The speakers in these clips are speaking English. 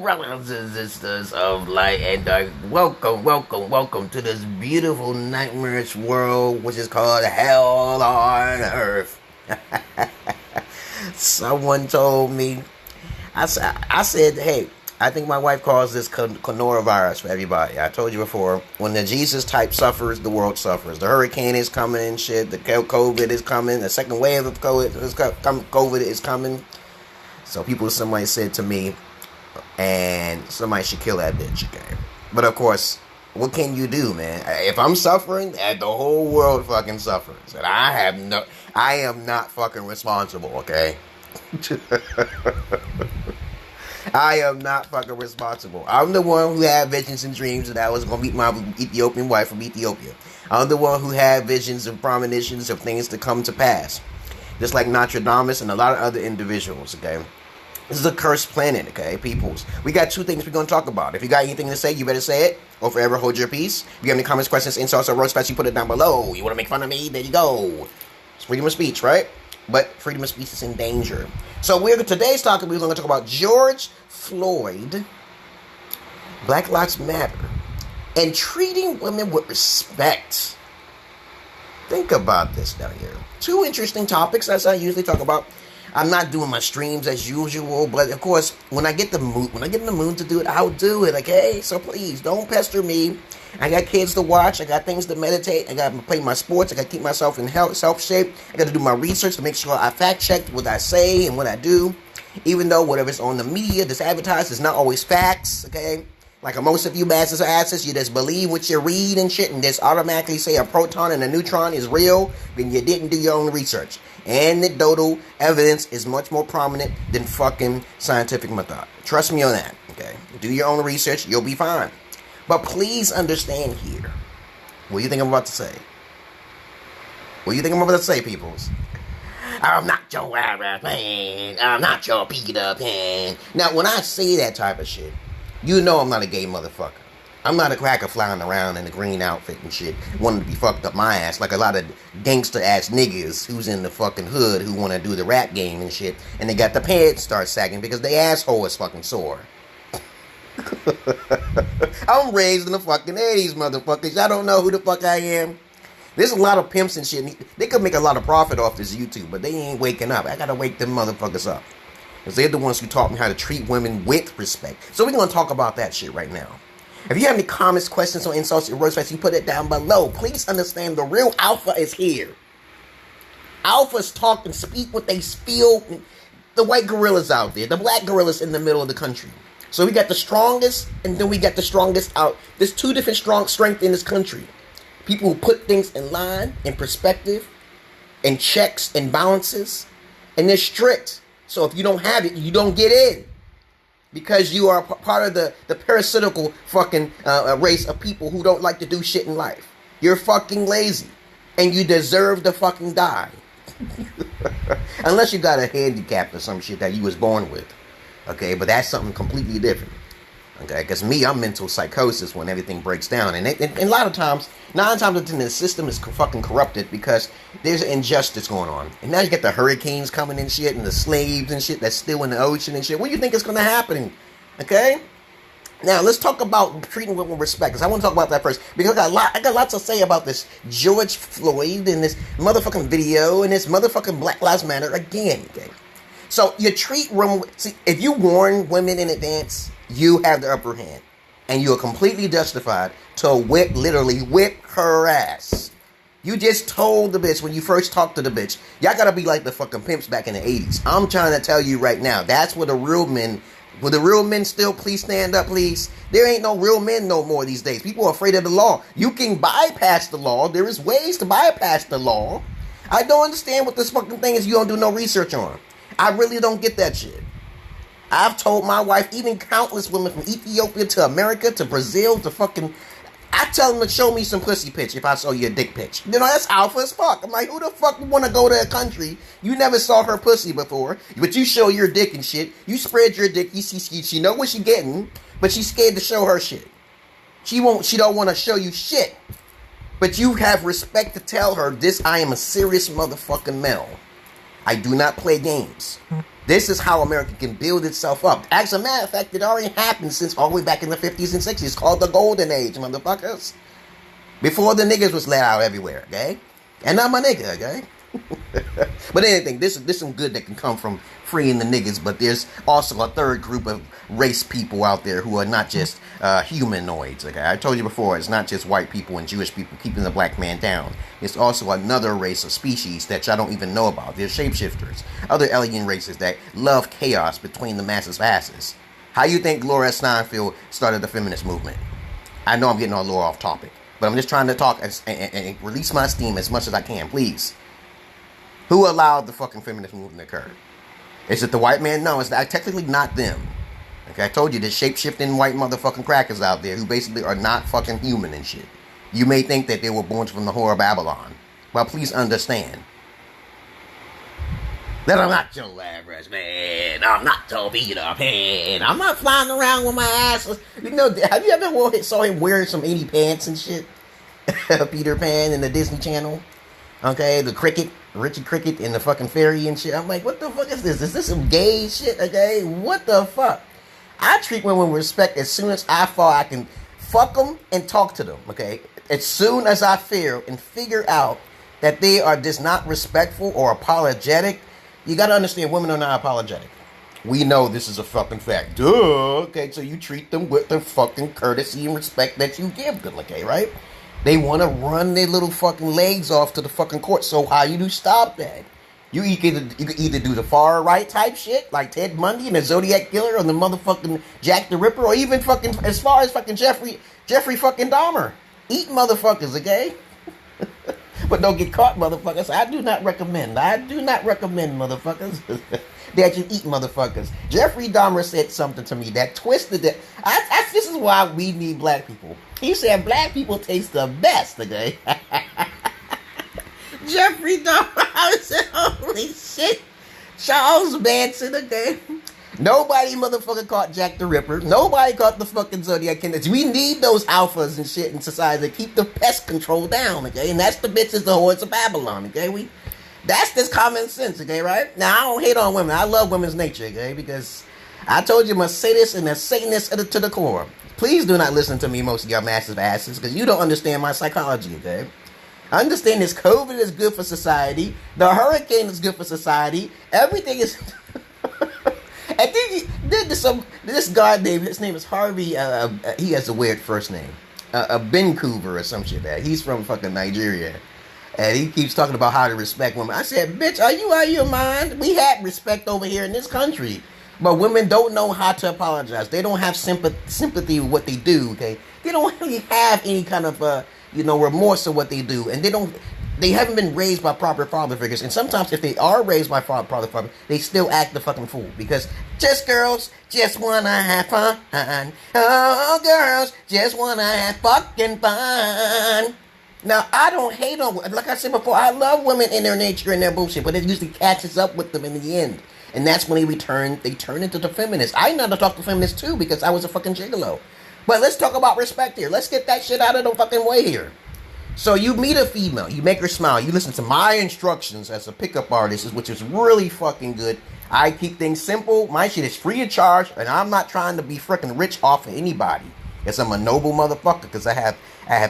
brothers and sisters of light and dark, welcome to this beautiful nightmarish world which is called hell on earth. Someone told me, I said, hey, I think my wife calls this coronavirus for everybody. I told you before, when the Jesus type suffers, the world suffers. The hurricane is coming and shit, the COVID is coming, the second wave of COVID is coming. So somebody said to me, and somebody should kill that bitch, okay? But of course, what can you do, man? If I'm suffering, the whole world fucking suffers. And I am not fucking responsible, okay? I am not fucking responsible. I'm the one who had visions and dreams that I was going to meet my Ethiopian wife from Ethiopia. I'm the one who had visions and premonitions of things to come to pass. Just like Nostradamus and a lot of other individuals, okay? This is a cursed planet, okay, peoples? We got two things we're going to talk about. If you got anything to say, you better say it, or forever hold your peace. If you have any comments, questions, insults, or roast, you put it down below. You want to make fun of me? There you go. It's freedom of speech, right? But freedom of speech is in danger. So today's talking, we're going to talk about George Floyd, Black Lives Matter, and treating women with respect. Think about this down here. Two interesting topics, as I usually talk about. I'm not doing my streams as usual, but of course, when I get in the mood to do it, I'll do it, okay? So please, don't pester me. I got kids to watch. I got things to meditate. I got to play my sports. I got to keep myself in self-shape. I got to do my research to make sure I fact-check what I say and what I do. Even though whatever's on the media that's advertised is not always facts, okay? Like most of you bastards or asses, you just believe what you read and shit and just automatically say a proton and a neutron is real, then you didn't do your own research. Anecdotal evidence is much more prominent than fucking scientific method. Trust me on that, okay? Do your own research, you'll be fine. But please understand here. What do you think I'm about to say? What do you think I'm about to say, peoples? I'm not your average man. I'm not your Peter Pan. Now, when I say that type of shit, you know I'm not a gay motherfucker. I'm not a cracker flying around in a green outfit and shit, wanting to be fucked up my ass like a lot of gangster-ass niggas who's in the fucking hood who want to do the rap game and shit, and they got the pants start sagging because they asshole is fucking sore. I'm raised in the fucking 80s, motherfuckers. Y'all don't know who the fuck I am. There's a lot of pimps and shit. They could make a lot of profit off this YouTube, but they ain't waking up. I gotta wake them motherfuckers up. Because they're the ones who taught me how to treat women with respect. So we're gonna talk about that shit right now. If you have any comments, questions, or insults, or roast, you put it down below. Please understand the real alpha is here. Alphas talk and speak what they feel. The white gorillas out there, the black gorillas in the middle of the country. So we got the strongest, and then we got the strongest out. There's two different strengths in this country. People who put things in line, in perspective, and checks and balances, and they're strict. So if you don't have it, you don't get in. Because you are part of the parasitical fucking race of people who don't like to do shit in life. You're fucking lazy. And you deserve to fucking die. Unless you got a handicap or some shit that you was born with. Okay, but that's something completely different. Okay, because I'm mental psychosis when everything breaks down. And a lot of times, 9 times out of 10, the system is fucking corrupted because there's an injustice going on. And now you get the hurricanes coming and shit, and the slaves and shit that's still in the ocean and shit. What do you think is going to happen? Okay? Now, let's talk about treating women with respect, because I want to talk about that first. Because I got lots to say about this George Floyd and this motherfucking video and this motherfucking Black Lives Matter again, okay? So, you treat women... See, if you warn women in advance, you have the upper hand. And you are completely justified to literally whip her ass. You just told the bitch when you first talked to the bitch, y'all gotta be like the fucking pimps back in the 80s. I'm trying to tell you right now, that's where the real men... Will the real men still please stand up, please? There ain't no real men no more these days. People are afraid of the law. You can bypass the law. There is ways to bypass the law. I don't understand what this fucking thing is you don't do no research on. I really don't get that shit. I've told my wife, even countless women from Ethiopia to America to Brazil to fucking... I tell them to show me some pussy pitch if I show you a dick pitch. You know, that's alpha as fuck. I'm like, who the fuck would want to go to a country you never saw her pussy before, but you show your dick and shit. You spread your dick. You see, she know what she getting, but she's scared to show her shit. She don't want to show you shit. But you have respect to tell her, I am a serious motherfucking male. I do not play games. This is how America can build itself up. As a matter of fact, it already happened since all the way back in the 50s and 60s. It's called the Golden Age, motherfuckers. Before the niggas was let out everywhere, okay? And I'm a nigga, okay? But anything, this is some good that can come from freeing the niggas, but there's also a third group of race people out there who are not just humanoids, okay? I told you before, it's not just white people and Jewish people keeping the black man down. It's also another race of species that y'all don't even know about. There's shapeshifters, other alien races that love chaos between the masses' asses. How you think Gloria Steinfeld started the feminist movement? I know I'm getting all a little off topic, but I'm just trying to talk and release my steam as much as I can, please. Who allowed the fucking feminist movement to occur? Is it the white man? No, it's technically not them. Okay, I told you there's shape-shifting white motherfucking crackers out there who basically are not fucking human and shit. You may think that they were born from the whore of Babylon. Well, please understand that I'm not your average man. I'm not your Peter Pan. I'm not flying around with my ass. You know, have you ever saw him wearing some 80 pants and shit? Peter Pan in the Disney Channel. Okay, the cricket, Richie Cricket and the fucking fairy and shit. I'm like, what the fuck is this? Is this some gay shit? Okay, what the fuck? I treat women with respect as soon as I fall. I can fuck them and talk to them, okay? As soon as I feel and figure out that they are just not respectful or apologetic, you gotta understand women are not apologetic. We know this is a fucking fact. Duh. Okay, so you treat them with the fucking courtesy and respect that you give them, okay, right? They want to run their little fucking legs off to the fucking court. So how you do stop that? You can either do the far right type shit, like Ted Bundy and the Zodiac Killer, or the motherfucking Jack the Ripper, or even fucking as far as fucking Jeffrey fucking Dahmer. Eat motherfuckers, okay? But don't get caught, motherfuckers. I do not recommend, motherfuckers, that you eat motherfuckers. Jeffrey Dahmer said something to me that twisted it. This is why we need black people. He said black people taste the best, okay? Jeffrey Dahmer, I said, holy shit. Charles Manson, okay? Nobody motherfucker caught Jack the Ripper. Nobody caught the fucking Zodiac Killer. We need those alphas and shit in society to keep the pest control down, okay? And that's the bitches, the whores of Babylon, okay? That's just common sense, okay, right? Now, I don't hate on women. I love women's nature, okay? Because I told you I'm a sadist and a Satanist to the core. Please do not listen to me, most of y'all massive asses, because you don't understand my psychology, okay? I understand this COVID is good for society. The hurricane is good for society. Everything is... I think this guy named, his name is Harvey, he has a weird first name. Vancouver or some shit that. He's from fucking Nigeria. And he keeps talking about how to respect women. I said, bitch, are you out of your mind? We had respect over here in this country. But women don't know how to apologize. They don't have sympathy with what they do, okay? They don't really have any kind of, remorse of what they do. And they haven't been raised by proper father figures. And sometimes if they are raised by proper father, they still act the fucking fool. Because just girls just wanna have fun. Oh, girls just wanna have fucking fun. Now, I don't hate on, like I said before, I love women in their nature and their bullshit, but it usually catches up with them in the end. And that's when they turn into the feminists. I know how to talk to feminists too, because I was a fucking gigolo. But let's talk about respect here. Let's get that shit out of the fucking way here. So you meet a female, you make her smile, you listen to my instructions as a pickup artist, which is really fucking good. I keep things simple, my shit is free of charge, and I'm not trying to be freaking rich off of anybody. Yes, I'm a noble motherfucker, because I have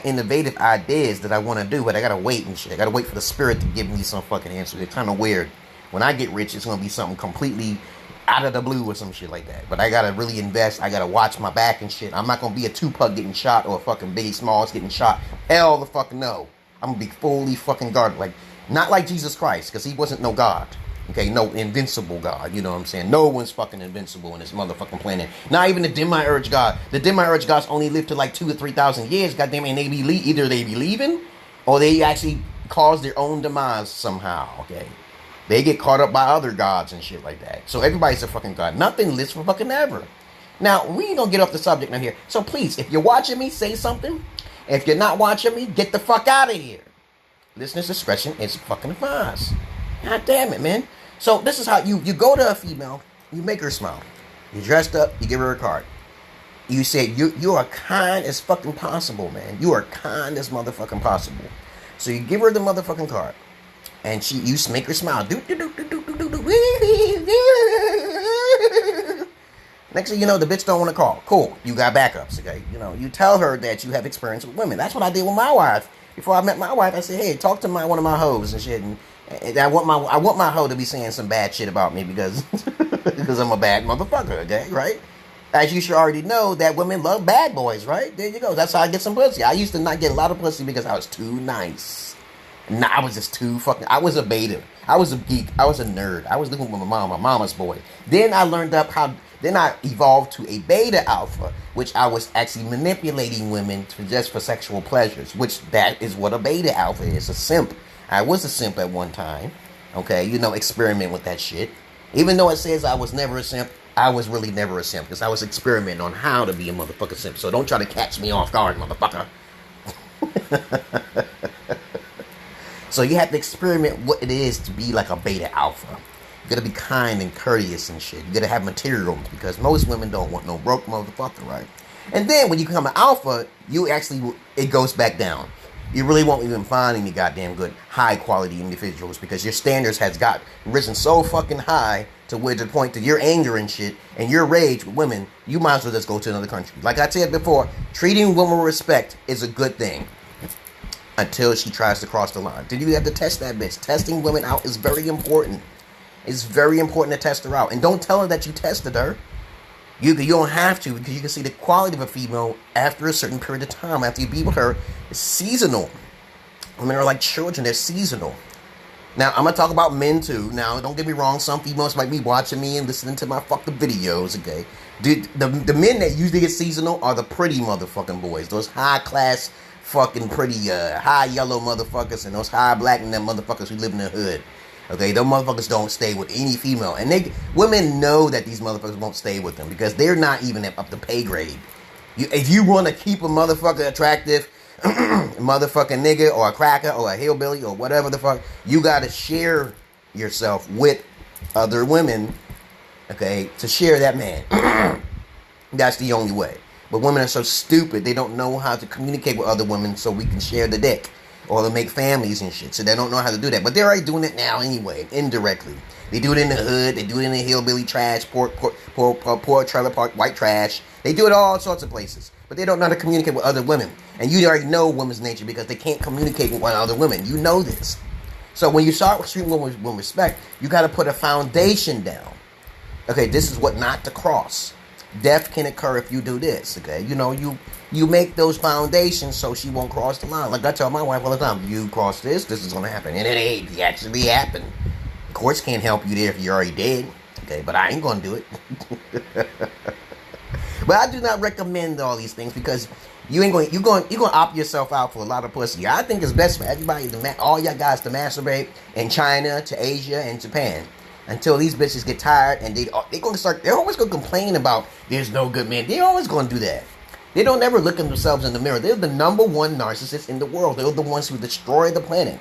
innovative ideas that I want to do, but I gotta wait and shit. I gotta wait for the spirit to give me some fucking answer. It's kind of weird. When I get rich, it's gonna be something completely out of the blue or some shit like that. But I gotta really invest. I gotta watch my back and shit. I'm not gonna be a Tupac getting shot or a fucking Biggie Smalls getting shot. Hell the fucking no. I'm gonna be fully fucking guarded. Like, not like Jesus Christ, because he wasn't no God. Okay, no invincible God, you know what I'm saying? No one's fucking invincible in this motherfucking planet. Not even the Demiurge God. The Demiurge gods only live to like 2,000 or 3,000 years. Goddamn, and either they be leaving, or they actually cause their own demise somehow, okay? They get caught up by other gods and shit like that. So everybody's a fucking god. Nothing lives for fucking ever. Now, we ain't gonna get off the subject now here. So please, if you're watching me, say something. If you're not watching me, get the fuck out of here. Listener's discretion is fucking advised. God damn it, man. So this is how you go to a female, you make her smile. You dressed up, you give her a card. You say, you are kind as fucking possible, man. You are kind as motherfucking possible. So you give her the motherfucking card. And you make her smile. Next thing you know, the bitch don't want to call. Cool, you got backups, okay? You know, you tell her that you have experience with women. That's what I did with my wife. Before I met my wife, I said, hey, talk to one of my hoes and shit. And I want my hoe to be saying some bad shit about me because because I'm a bad motherfucker, okay, right? As you should already know, that women love bad boys, right? There you go. That's how I get some pussy. I used to not get a lot of pussy because I was too nice. Nah, I was just too fucking... I was a beta. I was a geek. I was a nerd. I was living with my mama's boy. Then I learned up how... Then I evolved to a beta alpha, which I was actually manipulating women just for sexual pleasures, which that is what a beta alpha is, a simp. I was a simp at one time, okay? You know, experiment with that shit. Even though it says I was never a simp, I was really never a simp because I was experimenting on how to be a motherfucker simp. So don't try to catch me off guard, motherfucker. So you have to experiment what it is to be like a beta alpha. You gotta be kind and courteous and shit. You gotta have materials because most women don't want no broke motherfucker, right? And then when you become an alpha, you actually, it goes back down. You really won't even find any goddamn good high quality individuals because your standards has got risen so fucking high to where to the point to your anger and shit and your rage with women, you might as well just go to another country. Like I said before, treating women with respect is a good thing. Until she tries to cross the line. Then you have to test that bitch. Testing women out is very important. It's very important to test her out. And don't tell her that you tested her. You don't have to because you can see the quality of a female after a certain period of time. After you be with her, it's seasonal. Women are like children. They're seasonal. Now, I'm going to talk about men too. Now, don't get me wrong. Some females might be watching me and listening to my fucking videos, okay? The men that usually get seasonal are the pretty motherfucking boys. Those high class fucking pretty high yellow motherfuckers and those high black and them motherfuckers who live in the hood. Okay, those motherfuckers don't stay with any female. And women know that these motherfuckers won't stay with them because they're not even up to pay grade. If you want to keep a motherfucker attractive, motherfucking nigga or a cracker or a hillbilly or whatever the fuck, you got to share yourself with other women, okay, to share that man. That's the only way. But women are so stupid, they don't know how to communicate with other women so we can share the dick. Or to make families and shit. So they don't know how to do that. But they're already doing it now anyway, indirectly. They do it in the hood. They do it in the hillbilly trash, poor trailer park, white trash. They do it all sorts of places. But they don't know how to communicate with other women. And you already know women's nature because they can't communicate with other women. You know this. So when you start treating women with respect, you got to put a foundation down. Okay, this is what not to cross. Death can occur if you do this, okay? You know, you make those foundations so she won't cross the line. Like I tell my wife all the time, you cross this is going to happen. And it ain't actually happened. The courts can't help you there if you're already dead, okay? But I ain't going to do it. But I do not recommend all these things because you're going to opt yourself out for a lot of pussy. I think it's best for everybody, all y'all guys to masturbate in China, to Asia, and Japan. Until these bitches get tired and they're always going to complain about there's no good men. They're always going to do that. They don't ever look at themselves in the mirror. They're the number one narcissists in the world. They're the ones who destroy the planet.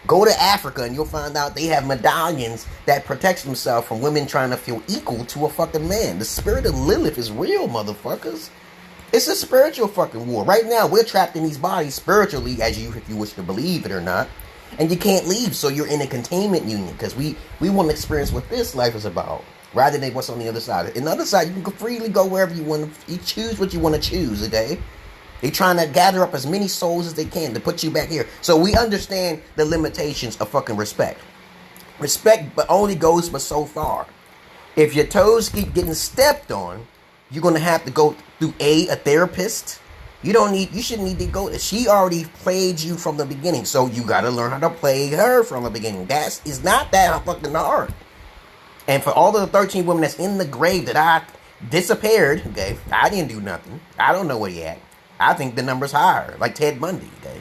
Go to Africa and you'll find out they have medallions that protects themselves from women trying to feel equal to a fucking man. The spirit of Lilith is real, motherfuckers. It's a spiritual fucking war. Right now, we're trapped in these bodies spiritually, if you wish to believe it or not. And you can't leave, so you're in a containment union because we want to experience what this life is about rather than what's on the other side. On the other side, you can freely go wherever you want to. You choose what you want to choose, okay? They're trying to gather up as many souls as they can to put you back here. So we understand the limitations of fucking respect. Respect but only goes but so far. If your toes keep getting stepped on, you're going to have to go through a therapist. You shouldn't need to go. She already played you from the beginning. So you got to learn how to play her from the beginning. That is not that fucking hard. And for all the 13 women that's in the grave that I disappeared, okay, I didn't do nothing. I don't know where he at. I think the number's higher, like Ted Bundy, okay.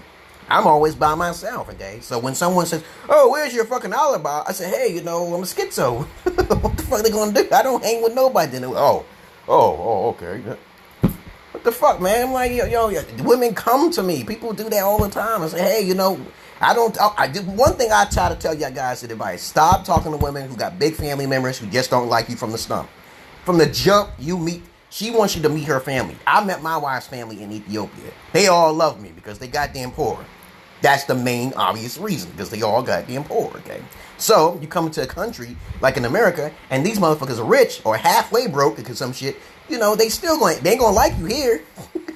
I'm always by myself, okay. So when someone says, oh, where's your fucking alibi? I say, hey, I'm a schizo. What the fuck are they going to do? I don't hang with nobody. Oh, okay. What the fuck, man? I'm like, yo, women come to me. People do that all the time. I say, hey, one thing I try to tell y'all guys is advice. Stop talking to women who got big family members who just don't like you from the stump. From the jump, she wants you to meet her family. I met my wife's family in Ethiopia. They all love me because they goddamn poor. That's the main obvious reason, because they all goddamn poor, okay? So, you come to a country like in America, and these motherfuckers are rich or halfway broke because some shit, you know, they ain't gonna like you here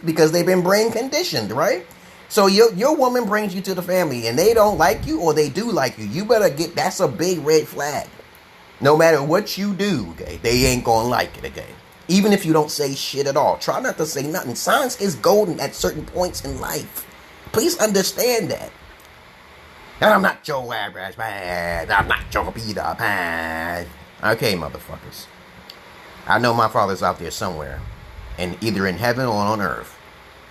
because they've been brain conditioned, right? So your woman brings you to the family and they don't like you or they do like you. You better that's a big red flag. No matter what you do, okay, they ain't gonna like it, okay? Even if you don't say shit at all. Try not to say nothing. Silence is golden at certain points in life. Please understand that. And I'm not your average man. I'm not your Peter Pan. Okay, motherfuckers. I know my father's out there somewhere. And either in heaven or on earth.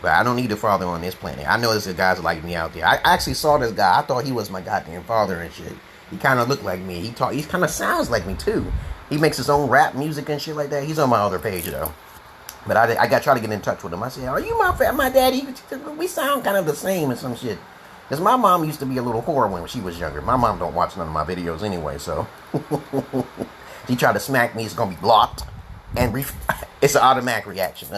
But I don't need a father on this planet. I know there's guys like me out there. I actually saw this guy. I thought he was my goddamn father and shit. He kind of looked like me. He kind of sounds like me too. He makes his own rap music and shit like that. He's on my other page though. But I got try to get in touch with him. I said, "Are you my daddy? We sound kind of the same and some shit." Because my mom used to be a little whore when she was younger. My mom don't watch none of my videos anyway, so she tried to smack me. It's gonna be blocked, and it's an automatic reaction.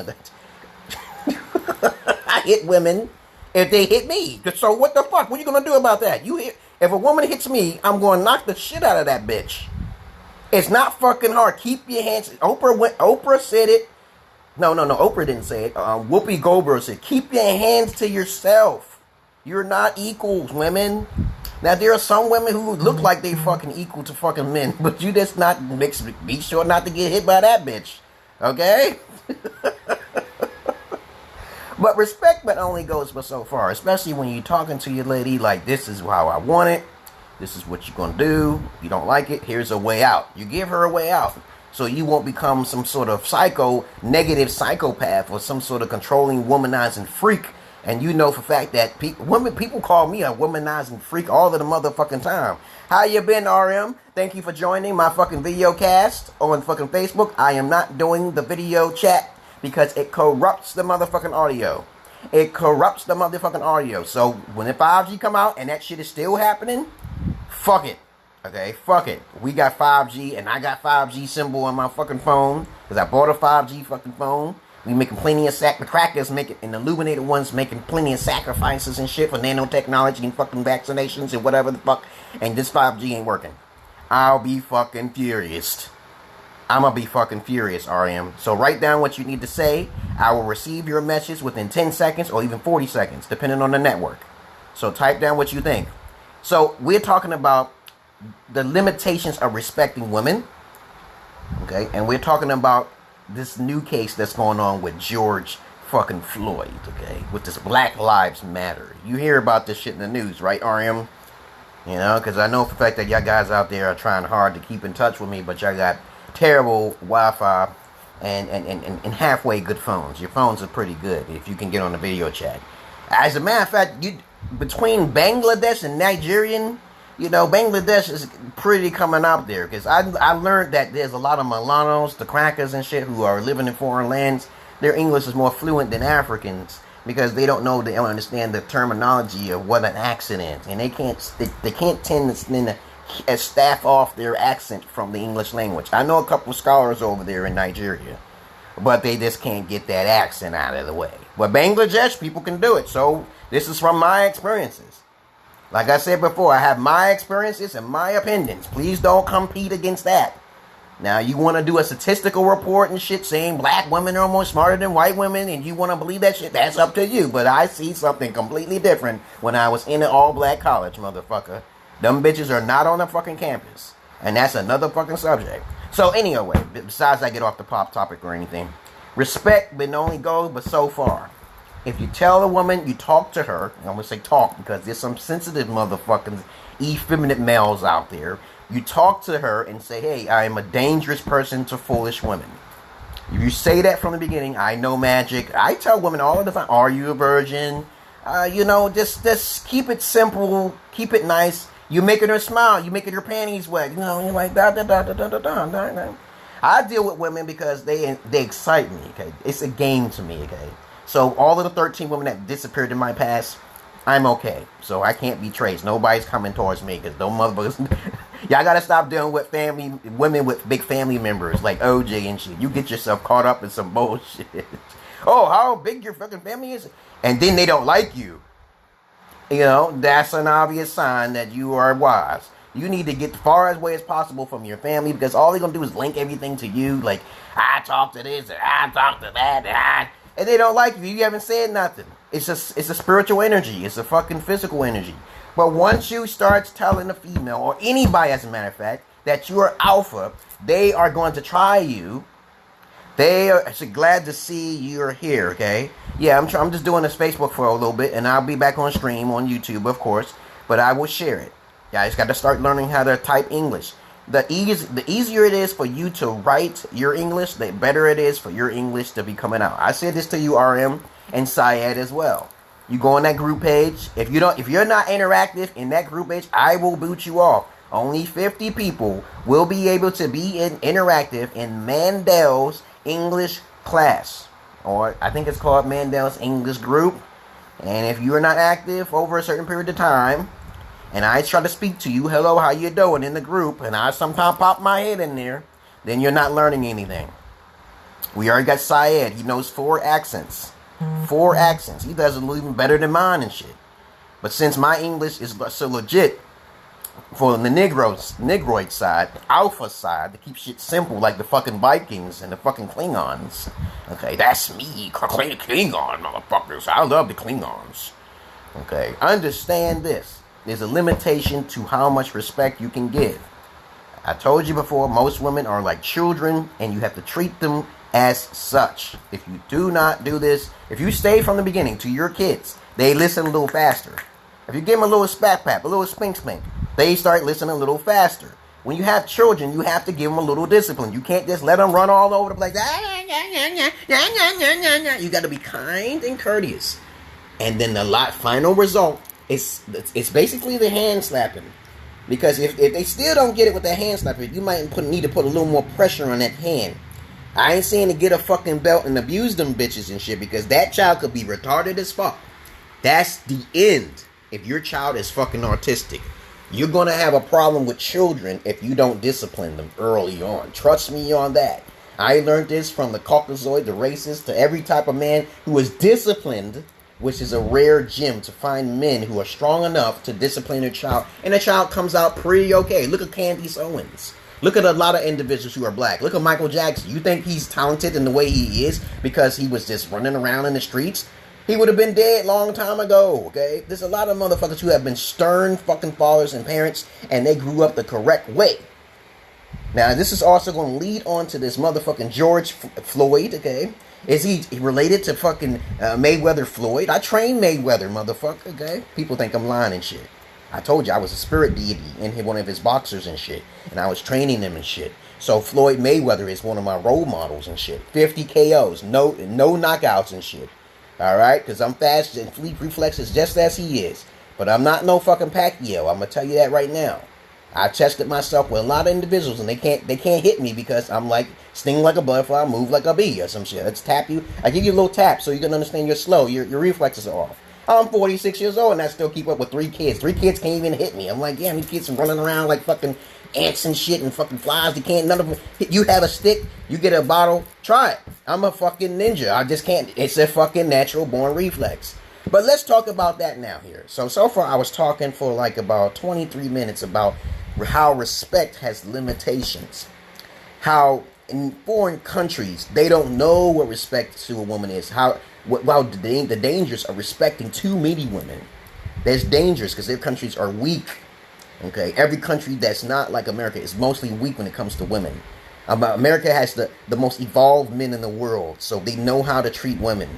I hit women if they hit me. So what the fuck? What are you gonna do about that? If a woman hits me, I'm gonna knock the shit out of that bitch. It's not fucking hard. Keep your hands. Oprah said it. No. Oprah didn't say it. Whoopi Goldberg said, "Keep your hands to yourself. You're not equals, women." Now there are some women who look like they fucking equal to fucking men, but you just be sure not to get hit by that bitch. Okay? But respect but only goes but so far, especially when you're talking to your lady like, this is how I want it. This is what you're going to do. If you don't like it, here's a way out. You give her a way out. So you won't become some sort of negative psychopath or some sort of controlling, womanizing freak. And you know for a fact that people call me a womanizing freak all of the motherfucking time. How you been, RM? Thank you for joining my fucking video cast on fucking Facebook. I am not doing the video chat because it corrupts the motherfucking audio. It corrupts the motherfucking audio. So when the 5G come out and that shit is still happening, fuck it. Okay, fuck it. We got 5G and I got 5G symbol on my fucking phone because I bought a 5G fucking phone. We making plenty of the crackers making, and the illuminated ones making plenty of sacrifices and shit for nanotechnology and fucking vaccinations and whatever the fuck. And this 5G ain't working. I'll be fucking furious. I'm gonna be fucking furious, RM. So write down what you need to say. I will receive your message within 10 seconds or even 40 seconds, depending on the network. So type down what you think. So we're talking about the limitations of respecting women. Okay, and we're talking about this new case that's going on with George fucking Floyd, okay? With this Black Lives Matter. You hear about this shit in the news, right, RM? You know, because I know for the fact that y'all guys out there are trying hard to keep in touch with me, but y'all got terrible Wi-Fi and halfway good phones. Your phones are pretty good if you can get on the video chat. As a matter of fact, between Bangladesh and Nigerian, you know, Bangladesh is pretty coming out there. Because I learned that there's a lot of Milanos, the crackers and shit, who are living in foreign lands. Their English is more fluent than Africans. Because they don't understand the terminology of what an accent is. And they can't tend to staff off their accent from the English language. I know a couple scholars over there in Nigeria. But they just can't get that accent out of the way. But Bangladesh, people can do it. So this is from my experiences. Like I said before, I have my experiences and my opinions. Please don't compete against that. Now, you want to do a statistical report and shit saying black women are more smarter than white women and you want to believe that shit, that's up to you. But I see something completely different when I was in an all-black college, motherfucker. Them bitches are not on the fucking campus. And that's another fucking subject. So anyway, besides I get off the pop topic or anything, respect but only goes but so far. If you tell a woman, you talk to her, I'm going to say talk because there's some sensitive motherfucking effeminate males out there. You talk to her and say, hey, I am a dangerous person to foolish women. If you say that from the beginning, I know magic. I tell women all the time, are you a virgin? You know, just keep it simple, keep it nice. You're making her smile, you're making her panties wet. You know, you're like, da. I deal with women because they excite me, okay? It's a game to me, okay? So all of the 13 women that disappeared in my past, I'm okay. So I can't be traced. Nobody's coming towards me because those motherfuckers. Y'all gotta stop dealing with women with big family members like OJ and shit. You get yourself caught up in some bullshit. Oh, how big your fucking family is, and then they don't like you. You know, that's an obvious sign that you are wise. You need to get as far away as possible from your family, because all they're going to do is link everything to you. Like, I talk to this and I talk to that. And they don't like you. You haven't said nothing. It's a spiritual energy. It's a fucking physical energy. But once you start telling a female, or anybody as a matter of fact, that you are alpha, they are going to try you. They are glad to see you're here, okay? Yeah, I'm just doing this Facebook for a little bit, and I'll be back on stream on YouTube, of course. But I will share it. Yeah, I just got to start learning how to type English. The easier it is for you to write your English, the better it is for your English to be coming out. I said this to you, RM, and Syed as well. You go on that group page. If you're not interactive in that group page, I will boot you off. Only 50 people will be able to be interactive in Mandel's English class, or I think it's called Mandel's English group. And if you are not active over a certain period of time, and I try to speak to you, hello, how you doing, in the group, and I sometimes pop my head in there, then you're not learning anything. We already got Syed. He knows 4 accents. 4 accents. He does it even better than mine and shit. But since my English is so legit, for the Negroid side, Alpha side, to keep shit simple, like the fucking Vikings and the fucking Klingons. Okay, that's me, Klingon, motherfuckers. I love the Klingons. Okay, understand this. There's a limitation to how much respect you can give. I told you before, most women are like children, and you have to treat them as such. If you do not do this, if you stay from the beginning to your kids, they listen a little faster. If you give them a little spat pap, a little spink spink, they start listening a little faster. When you have children, you have to give them a little discipline. You can't just let them run all over the place. You got to be kind and courteous. And then the final result is it's basically the hand slapping. Because if they still don't get it with the hand slapping, you might need to put a little more pressure on that hand. I ain't saying to get a fucking belt and abuse them bitches and shit, because that child could be retarded as fuck. That's the end. If your child is fucking autistic, you're going to have a problem with children if you don't discipline them early on. Trust me on that. I learned this from the Caucasoid, the racist, to every type of man who is disciplined, which is a rare gem to find men who are strong enough to discipline their child. And the child comes out pretty okay. Look at Candace Owens. Look at a lot of individuals who are black. Look at Michael Jackson. You think he's talented in the way he is because he was just running around in the streets? He would have been dead long time ago, okay? There's a lot of motherfuckers who have been stern fucking fathers and parents, and they grew up the correct way. Now, this is also going to lead on to this motherfucking George Floyd, okay? Is he related to fucking Mayweather Floyd? I trained Mayweather, motherfucker, okay? People think I'm lying and shit. I told you I was a spirit deity in one of his boxers and shit, and I was training him and shit. So Floyd Mayweather is one of my role models and shit. 50 KOs, no knockouts and shit. Alright, because I'm fast and fleet reflexes just as he is. But I'm not no fucking Pacquiao. I'm going to tell you that right now. I tested myself with a lot of individuals, and they can't hit me because I'm like, sting like a butterfly, move like a bee or some shit. Let's tap you. I give you a little tap so you can understand you're slow. Your reflexes are off. I'm 46 years old, and I still keep up with 3 kids. 3 kids can't even hit me. I'm like, yeah, these kids are running around like fucking ants and shit and fucking flies. They can't, none of them. You have a stick, you get a bottle, try it. I'm a fucking ninja. I just can't. It's a fucking natural born reflex. But let's talk about that now here. So far I was talking for like about 23 minutes about how respect has limitations. How in foreign countries, they don't know what respect to a woman is. The dangers of respecting too many women. There's dangers because their countries are weak. Okay, every country that's not like America is mostly weak when it comes to women. America has the most evolved men in the world, so they know how to treat women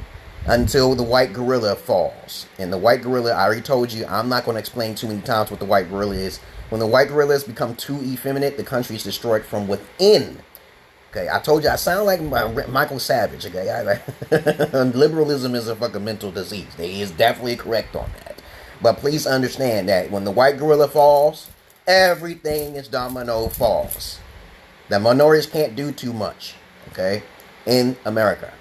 until the white gorilla falls. And the white gorilla, I already told you, I'm not going to explain too many times what the white gorilla is. When the white gorillas become too effeminate, the country is destroyed from within. Okay, I told you I sound like Michael Savage. Okay, liberalism is a fucking mental disease. He is definitely correct on that. But please understand that when the white gorilla falls, everything is domino falls. The minorities can't do too much, okay, in America.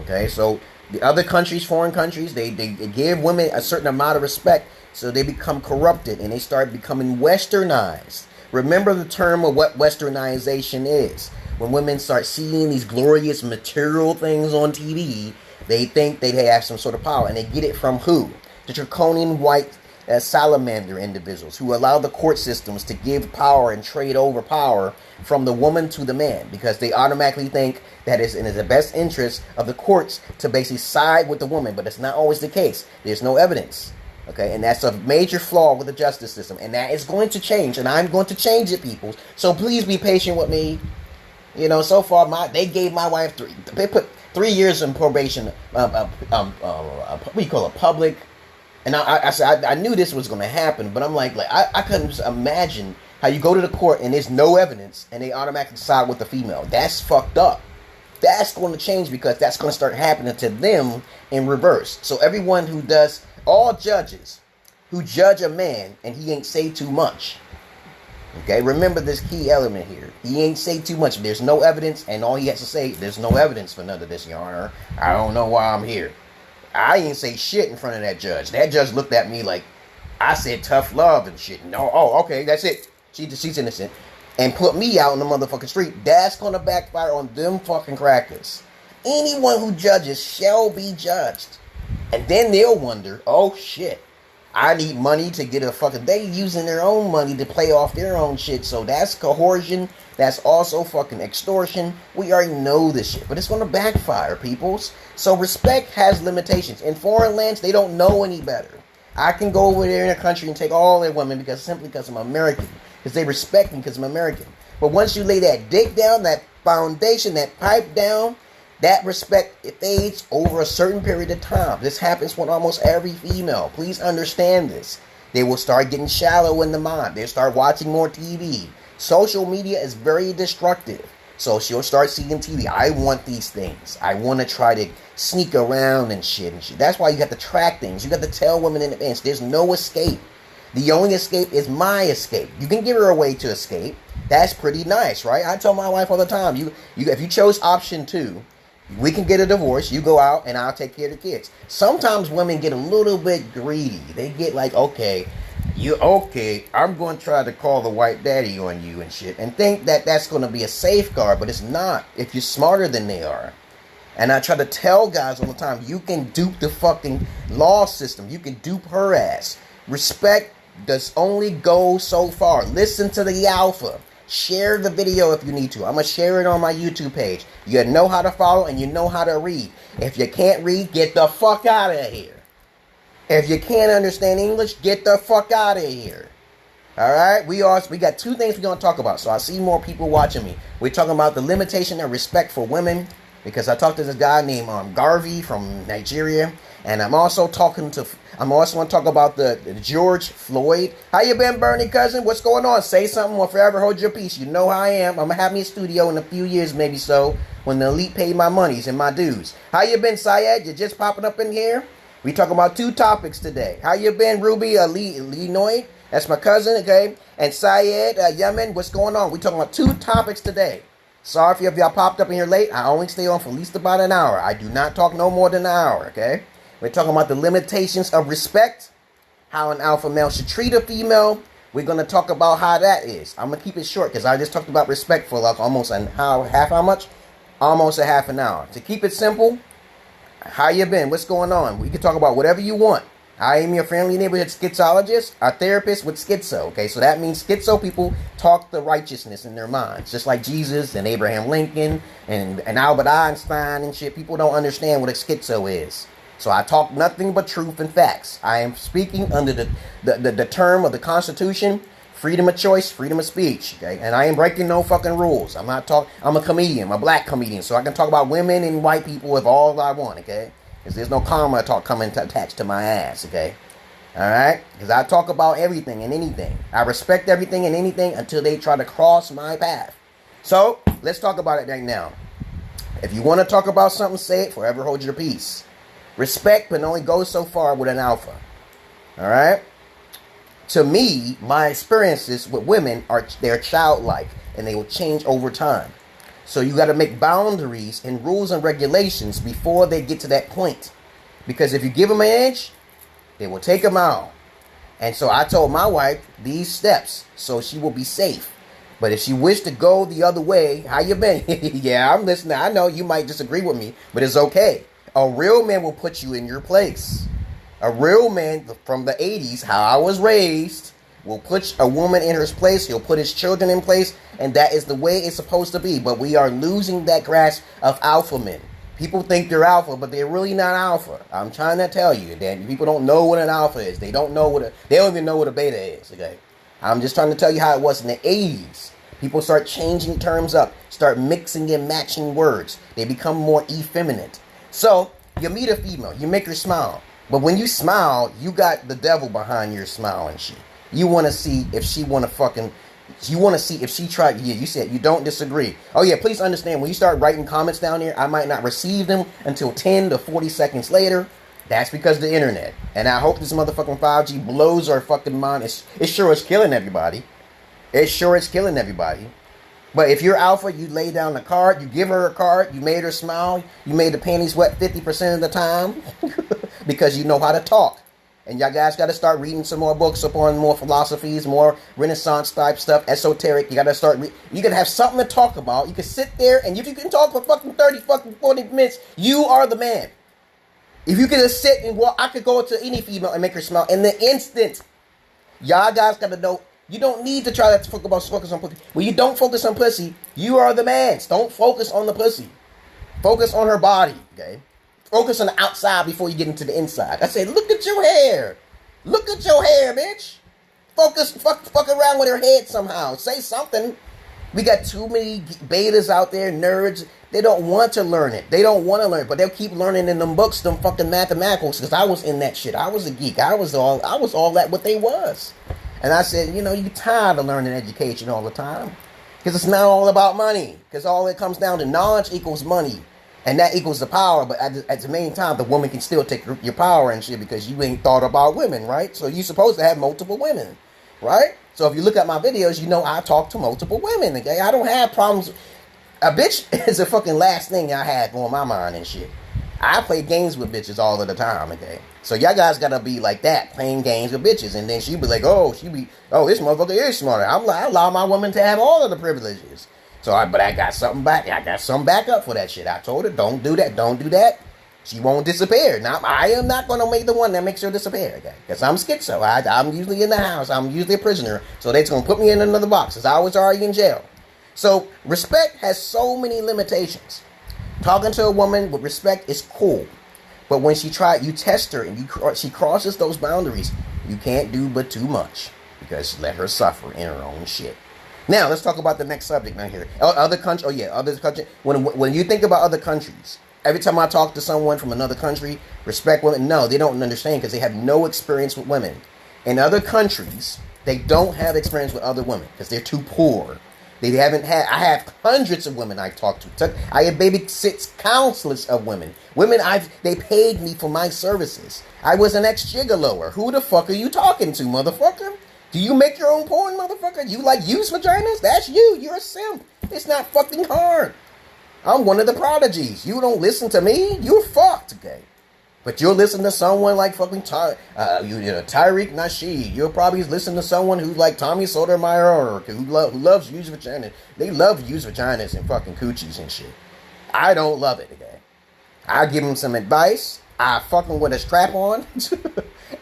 Okay, so the other countries, foreign countries, they give women a certain amount of respect, so they become corrupted and they start becoming westernized. Remember the term of what westernization is. When women start seeing these glorious material things on TV, they think they have some sort of power, and they get it from who? the draconian white salamander individuals who allow the court systems to give power and trade over power from the woman to the man, because they automatically think that it's in the best interest of the courts to basically side with the woman, but it's not always the case. There's no evidence. Okay, and that's a major flaw with the justice system, and that is going to change, and I'm going to change it, people. So please be patient with me. You know, so far they gave my wife they put 3 years in probation. What do you call it? Public. And I said I knew this was going to happen, but I'm like I couldn't just imagine how you go to the court and there's no evidence and they automatically side with the female. That's fucked up. That's going to change, because that's going to start happening to them in reverse. So everyone who does, all judges who judge a man and he ain't say too much. Okay, remember this key element here. He ain't say too much. There's no evidence, and all he has to say, there's no evidence for none of this, Your Honor. I don't know why I'm here. I ain't say shit in front of that judge. That judge looked at me like I said tough love and shit. No, oh, okay, that's it. She's innocent. And put me out on the motherfucking street. That's gonna backfire on them fucking crackers. Anyone who judges shall be judged. And then they'll wonder, oh shit, I need money to get a fucking... They using their own money to play off their own shit. So that's coercion. That's also fucking extortion. We already know this shit. But it's going to backfire, peoples. So respect has limitations. In foreign lands, they don't know any better. I can go over there in a country and take all their women simply because I'm American. Because they respect me because I'm American. But once you lay that dick down, that foundation, that pipe down, that respect, it fades over a certain period of time. This happens with almost every female. Please understand this. They will start getting shallow in the mind. They'll start watching more TV. Social media is very destructive. So she'll start seeing TV. I want these things. I want to try to sneak around and shit and shit. That's why you got to track things. You got to tell women in advance. There's no escape. The only escape is my escape. You can give her a way to escape. That's pretty nice, right? I tell my wife all the time, if you chose option 2, we can get a divorce. You go out and I'll take care of the kids. Sometimes women get a little bit greedy. They get like, okay, I'm going to try to call the white daddy on you and shit, and think that that's going to be a safeguard, but it's not if you're smarter than they are. And I try to tell guys all the time, you can dupe the fucking law system. You can dupe her ass. Respect does only go so far. Listen to the alpha. Share the video if you need to. I'm going to share it on my YouTube page. You know how to follow and you know how to read. If you can't read, get the fuck out of here. If you can't understand English, get the fuck out of here. Alright? We got 2 things we're going to talk about. So I see more people watching me. We're talking about the limitation of respect for women. Because I talked to this guy named Garvey from Nigeria. And I'm also going to talk about the George Floyd. How you been, Bernie, cousin? What's going on? Say something or forever hold your peace. You know how I am. I'm going to have me a studio in a few years, maybe so, when the elite pay my monies and my dues. How you been, Syed? You just popping up in here? We talking about 2 topics today. How you been, Ruby Illinois? That's my cousin, okay? And Syed Yemen, what's going on? We talking about 2 topics today. Sorry if y'all popped up in here late. I only stay on for at least about an hour. I do not talk no more than an hour, okay? We're talking about the limitations of respect, how an alpha male should treat a female. We're going to talk about how that is. I'm going to keep it short because I just talked about respect for like almost almost a half an hour. To keep it simple, how you been? What's going on? We can talk about whatever you want. I am your friendly neighborhood schizologist, a therapist with schizo. Okay, so that means schizo people talk the righteousness in their minds, just like Jesus and Abraham Lincoln and Albert Einstein and shit. People don't understand what a schizo is. So I talk nothing but truth and facts. I am speaking under the term of the Constitution, freedom of choice, freedom of speech. Okay, and I ain't breaking no fucking rules. I'm a comedian, I'm a black comedian, so I can talk about women and white people with all I want. Okay. Because there's no karma talk coming attached to my ass, okay? Alright? Because I talk about everything and anything. I respect everything and anything until they try to cross my path. So, let's talk about it right now. If you want to talk about something, say it. Forever hold your peace. Respect can only go so far with an alpha. Alright? To me, my experiences with women they're childlike. And they will change over time. So you got to make boundaries and rules and regulations before they get to that point. Because if you give them an edge, they will take them out. And so I told my wife these steps so she will be safe. But if she wished to go the other way, how you been? Yeah, I'm listening. I know you might disagree with me, but it's okay. A real man will put you in your place. A real man from the 80s, how I was raised, will put a woman in her place. He'll put his children in place. And that is the way it's supposed to be. But we are losing that grasp of alpha men. People think they're alpha, but they're really not alpha. I'm trying to tell you that people don't know what an alpha is. They don't even know what a beta is. Okay, I'm just trying to tell you how it was in the 80s. People start changing terms up, start mixing and matching words. They become more effeminate. So you meet a female, you make her smile, but when you smile, you got the devil behind your smile and shit. You want to see if she want to fucking. You want to see if she tried. Yeah, you said you don't disagree. Oh yeah, please understand, when you start writing comments down there, I might not receive them until 10 to 40 seconds later. That's because of the internet. And I hope this motherfucking 5G blows our fucking mind. It sure is killing everybody. It sure is killing everybody. But if you're alpha, you lay down the card, you give her a card, you made her smile, you made the panties wet 50% of the time because you know how to talk. And y'all guys got to start reading some more books upon more philosophies, more Renaissance type stuff, esoteric. You got to start. You got to have something to talk about. You can sit there, and if you can talk for fucking 30, fucking 40 minutes, you are the man. If you can just sit and walk, I could go to any female and make her smile in the instant. Y'all guys got to know. You don't need to try to focus on pussy. When you don't focus on pussy, you are the man. Don't focus on the pussy. Focus on her body, okay? Focus on the outside before you get into the inside. I said, look at your hair. Look at your hair, bitch. Fuck around with her head somehow. Say something. We got too many betas out there, nerds. They don't want to learn it. They don't want to learn it, but they'll keep learning in them books, them fucking mathematicals. Because I was in that shit. I was a geek. I was all that what they was. And I said, you're tired of learning education all the time. Because it's not all about money. Because all it comes down to knowledge equals money. And that equals the power, but at the main time, the woman can still take your power and shit because you ain't thought about women, right? So you're supposed to have multiple women, right? So if you look at my videos, I talk to multiple women, okay? I don't have problems. A bitch is a fucking last thing I have on my mind and shit. I play games with bitches all of the time, okay? So y'all guys gotta be like that, playing games with bitches. And then she be like, this motherfucker is smarter. I allow my woman to have all of the privileges. But I got something back. I got some backup for that shit. I told her, don't do that. Don't do that. She won't disappear. Now, I am not going to make the one that makes her disappear, okay? Because I'm schizo. I'm usually in the house. I'm usually a prisoner. So they're going to put me in another box because I was already in jail. So respect has so many limitations. Talking to a woman with respect is cool. But when you test her and she crosses those boundaries, you can't do but too much. Because let her suffer in her own shit. Now, let's talk about the next subject now here. Other countries. Other countries. When you think about other countries, every time I talk to someone from another country, respect women, no, they don't understand because they have no experience with women. In other countries, they don't have experience with other women because they're too poor. I have hundreds of women I talk to. I have babysits countless of women. They paid me for my services. I was an ex-Giglioer. Who the fuck are you talking to, motherfucker? Do you make your own porn, motherfucker? You like use vaginas? That's you. You're a simp. It's not fucking hard. I'm one of the prodigies. You don't listen to me? You're fucked, okay? But you'll listen to someone like fucking Tariq Nasheed. You'll probably listen to someone who's like Tommy Sotomayor who loves used vaginas. They love used vaginas and fucking coochies and shit. I don't love it, okay? I give them some advice. I fucking with a strap on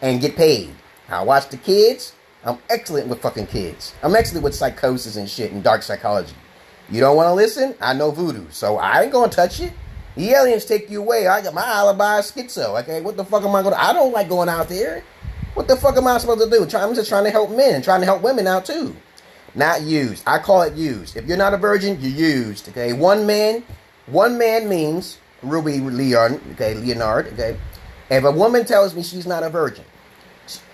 and get paid. I watch the kids. I'm excellent with fucking kids. I'm excellent with psychosis and shit and dark psychology. You don't want to listen? I know voodoo, so I ain't gonna touch it. The aliens take you away. I got my alibi schizo, okay? What the fuck am I gonna... I don't like going out there. What the fuck am I supposed to do? I'm just trying to help men, trying to help women out too. Not used. I call it used. If you're not a virgin, you're used, okay? One man means Ruby Leonard, okay? If a woman tells me she's not a virgin,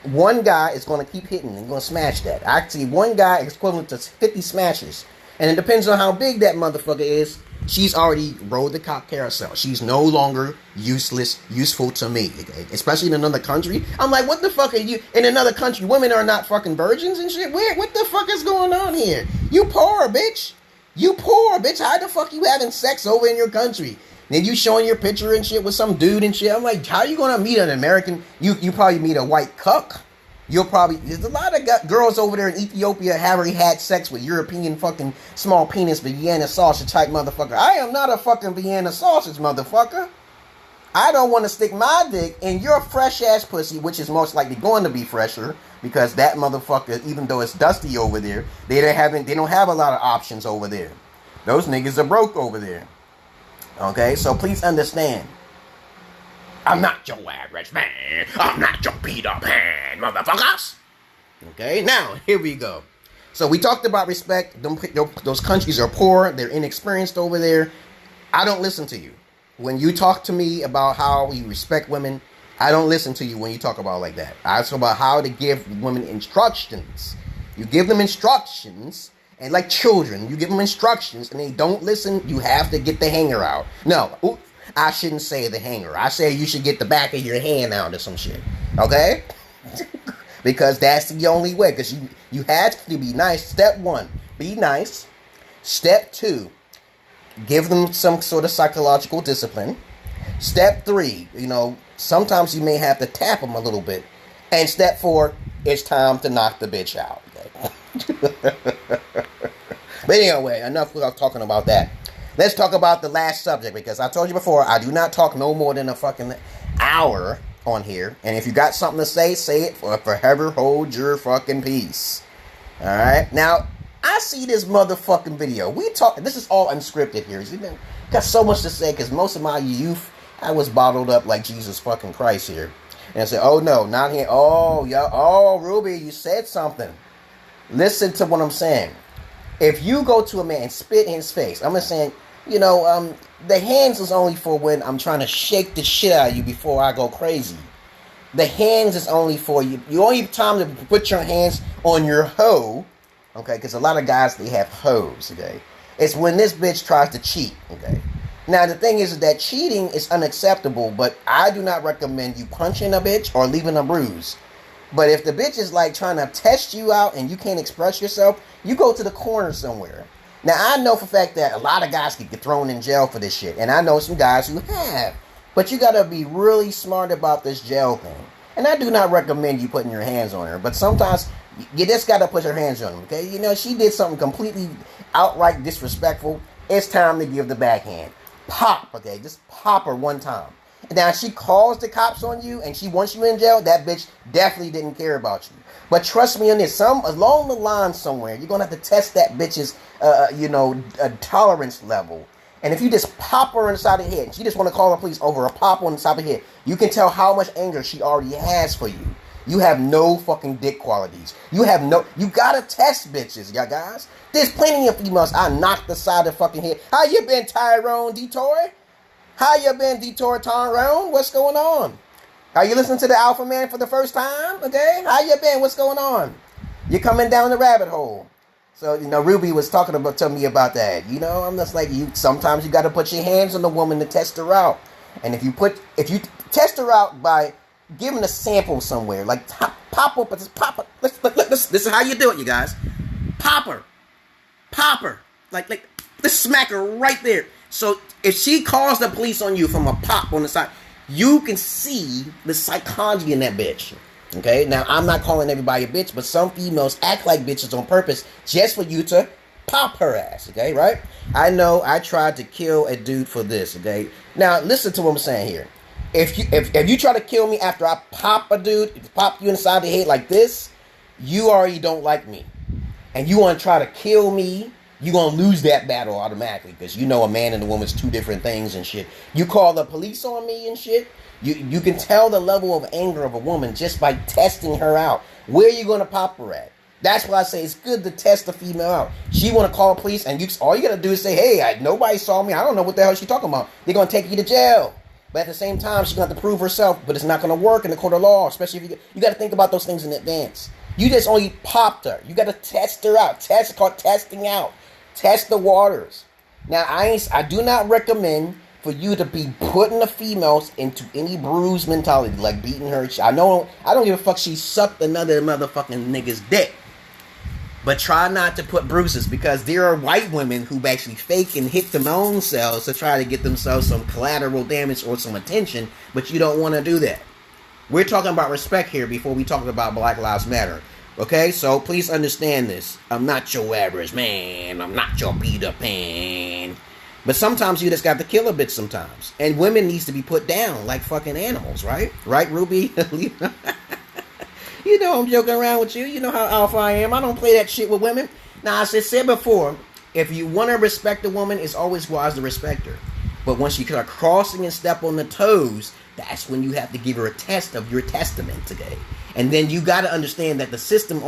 one guy is going to keep hitting and going to smash that. Actually, one guy is equivalent to 50 smashes. And it depends on how big that motherfucker is. She's already rode the cock carousel. She's no longer useful to me. Okay? Especially in another country. I'm like, what the fuck are you... In another country, women are not fucking virgins and shit? What the fuck is going on here? You poor, bitch. You poor, bitch. How the fuck you having sex over in your country? Then you showing your picture and shit with some dude and shit. I'm like, how you gonna meet an American? You probably meet a white cuck. There's a lot of girls over there in Ethiopia have already had sex with European fucking small penis Vienna sausage type motherfucker. I am not a fucking Vienna sausage motherfucker. I don't want to stick my dick in your fresh ass pussy, which is most likely going to be fresher because that motherfucker, even though it's dusty over there, they don't have a lot of options over there. Those niggas are broke over there. Okay, so please understand. I'm not your average man. I'm not your Peter Pan, motherfuckers. Okay, now here we go. So we talked about respect. Those countries are poor. They're inexperienced over there. I don't listen to you. When you talk to me about how you respect women, I don't listen to you when you talk about like that. I talk about how to give women instructions. You give them instructions, and like children, you give them instructions, and they don't listen, you have to get the hanger out. No, I shouldn't say the hanger. I say you should get the back of your hand out or some shit. Okay? Because that's the only way. Because you have to be nice. Step 1, be nice. Step 2, give them some sort of psychological discipline. Step 3, sometimes you may have to tap them a little bit. And step 4, it's time to knock the bitch out. Okay? But anyway, enough of talking about that. Let's talk about the last subject, because I told you before, I do not talk no more than a fucking hour on here. And if you got something to say it, forever hold your fucking peace. Alright? Now, I see this motherfucking video. This is all unscripted here. Got so much to say, because most of my youth, I was bottled up like Jesus fucking Christ here. And I said, oh no, not here. Oh, Ruby, you said something. Listen to what I'm saying. If you go to a man and spit in his face, I'm just saying, the hands is only for when I'm trying to shake the shit out of you before I go crazy. The hands is only for you. You only have time to put your hands on your hoe, okay? Because a lot of guys, they have hoes, okay? It's when this bitch tries to cheat, okay? Now, the thing is that cheating is unacceptable, but I do not recommend you punching a bitch or leaving a bruise. But if the bitch is like trying to test you out and you can't express yourself, you go to the corner somewhere. Now, I know for a fact that a lot of guys could get thrown in jail for this shit. And I know some guys who have. But you got to be really smart about this jail thing. And I do not recommend you putting your hands on her. But sometimes you just got to put your hands on her, okay? She did something completely outright disrespectful. It's time to give the backhand. Pop, okay? Just pop her one time. Now, if she calls the cops on you and she wants you in jail, that bitch definitely didn't care about you. But trust me on this, along the line somewhere, you're going to have to test that bitch's, tolerance level. And if you just pop her inside the head, she just want to call the police over a pop on the side of the head, you can tell how much anger she already has for you. You have no fucking dick qualities. You got to test bitches, y'all guys. There's plenty of females I knocked the side of the fucking head. How you been, Tyrone Detour? How you been, Detour Tyrone? What's going on? Are you listening to the Alpha Man for the first time? Okay? How you been? What's going on? You're coming down the rabbit hole. So, Ruby was telling me about that. I'm just like, sometimes you got to put your hands on the woman to test her out. And if you test her out by giving a sample somewhere, like pop up, just pop her. This is how you do it, you guys. Pop her. Like, let's smack her right there. So if she calls the police on you from a pop on the side, you can see the psychology in that bitch. Okay? Now, I'm not calling everybody a bitch, but some females act like bitches on purpose just for you to pop her ass. Okay? Right? I know I tried to kill a dude for this. Okay? Now, listen to what I'm saying here. If you try to kill me after I pop a dude, pop you inside the head like this, you already don't like me. And you want to try to kill me, you're going to lose that battle automatically, because a man and a woman's two different things and shit. You call the police on me and shit, you can tell the level of anger of a woman just by testing her out. Where are you going to pop her at? That's why I say it's good to test the female out. She want to call police, and all you got to do is say, hey, nobody saw me. I don't know what the hell she's talking about. They're going to take you to jail. But at the same time, she's going to have to prove herself, but it's not going to work in the court of law, especially if you got to think about those things in advance. You just only popped her. You got to test her out. It's called testing out. Test the waters. Now, I do not recommend for you to be putting the females into any bruise mentality, like beating her. I don't give a fuck she sucked another motherfucking nigga's dick. But try not to put bruises, because there are white women who actually fake and hit their own selves to try to get themselves some collateral damage or some attention, but you don't want to do that. We're talking about respect here before we talk about Black Lives Matter. Okay, so please understand this. I'm not your average man. I'm not your Peter Pan. But sometimes you just got to kill a bitch sometimes. And women needs to be put down like fucking animals, right? Right, Ruby? You know I'm joking around with you. You know how alpha I am. I don't play that shit with women. Now, as I said before, if you want to respect a woman, it's always wise to respect her. But once you start crossing and step on the toes, that's when you have to give her a test of your testament today. And then you got to understand that the system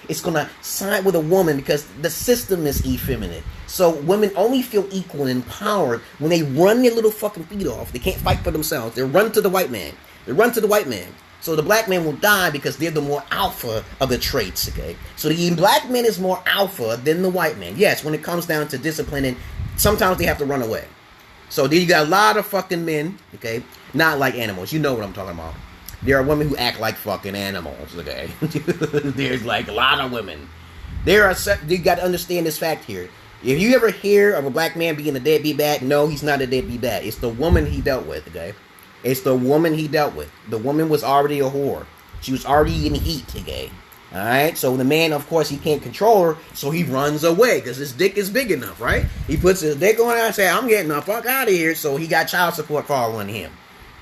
it's going to side with a woman because the system is effeminate. So women only feel equal and empowered when they run their little fucking feet off. They can't fight for themselves. They run to the white man. They run to the white man. So the black man will die because they're the more alpha of the traits, okay? So the black man is more alpha than the white man. Yes, when it comes down to disciplining, sometimes they have to run away. So then you got a lot of fucking men, okay? Not like animals. You know what I'm talking about. There are women who act like fucking animals, okay? There's like a lot of women. You got to understand this fact here. If you ever hear of a black man being a deadbeat bad, no, he's not a deadbeat bad. It's the woman he dealt with, okay? It's the woman he dealt with. The woman was already a whore. She was already in heat, okay? Alright? So the man, of course, he can't control her, so he runs away because his dick is big enough, right? He puts his dick on her and says, I'm getting the fuck out of here, so he got child support following him.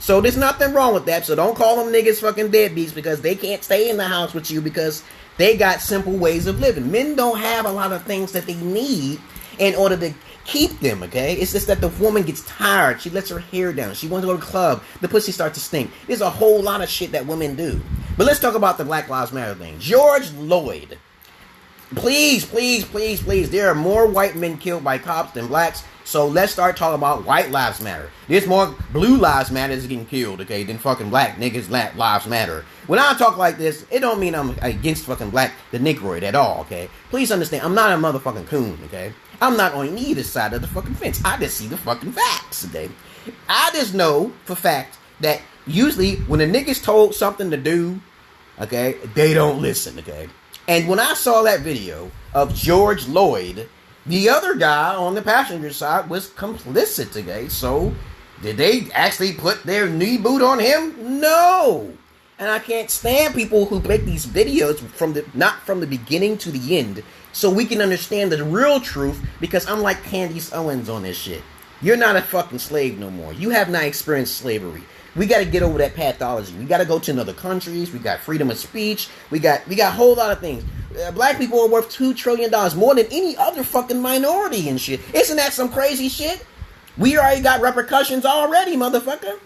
So there's nothing wrong with that, so don't call them niggas fucking deadbeats because they can't stay in the house with you because they got simple ways of living. Men don't have a lot of things that they need in order to keep them, okay? It's just that the woman gets tired. She lets her hair down. She wants to go to the club. The pussy starts to stink. There's a whole lot of shit that women do. But let's talk about the Black Lives Matter thing. George Floyd. Please, please, please, please. There are more white men killed by cops than blacks. So let's start talking about white lives matter. There's more blue lives matter is getting killed, okay, than fucking black niggas lives matter. When I talk like this, it don't mean I'm against fucking black, the Negroid at all, okay? Please understand, I'm not a motherfucking coon, okay? I'm not on either side of the fucking fence. I just see the fucking facts, okay? I just know for fact that usually when a nigga's told something to do, okay, they don't listen, okay? And when I saw that video of George Floyd, the other guy on the passenger side was complicit, okay? So, did they actually put their knee boot on him? No! And I can't stand people who make these videos not from the beginning to the end, so we can understand the real truth, because I'm like Candace Owens on this shit. You're not a fucking slave no more. You have not experienced slavery. We got to get over that pathology. We got to go to other countries. We got freedom of speech. We got a whole lot of things. Black people are worth $2 trillion more than any other fucking minority and shit. Isn't that some crazy shit? We already got repercussions already, motherfucker.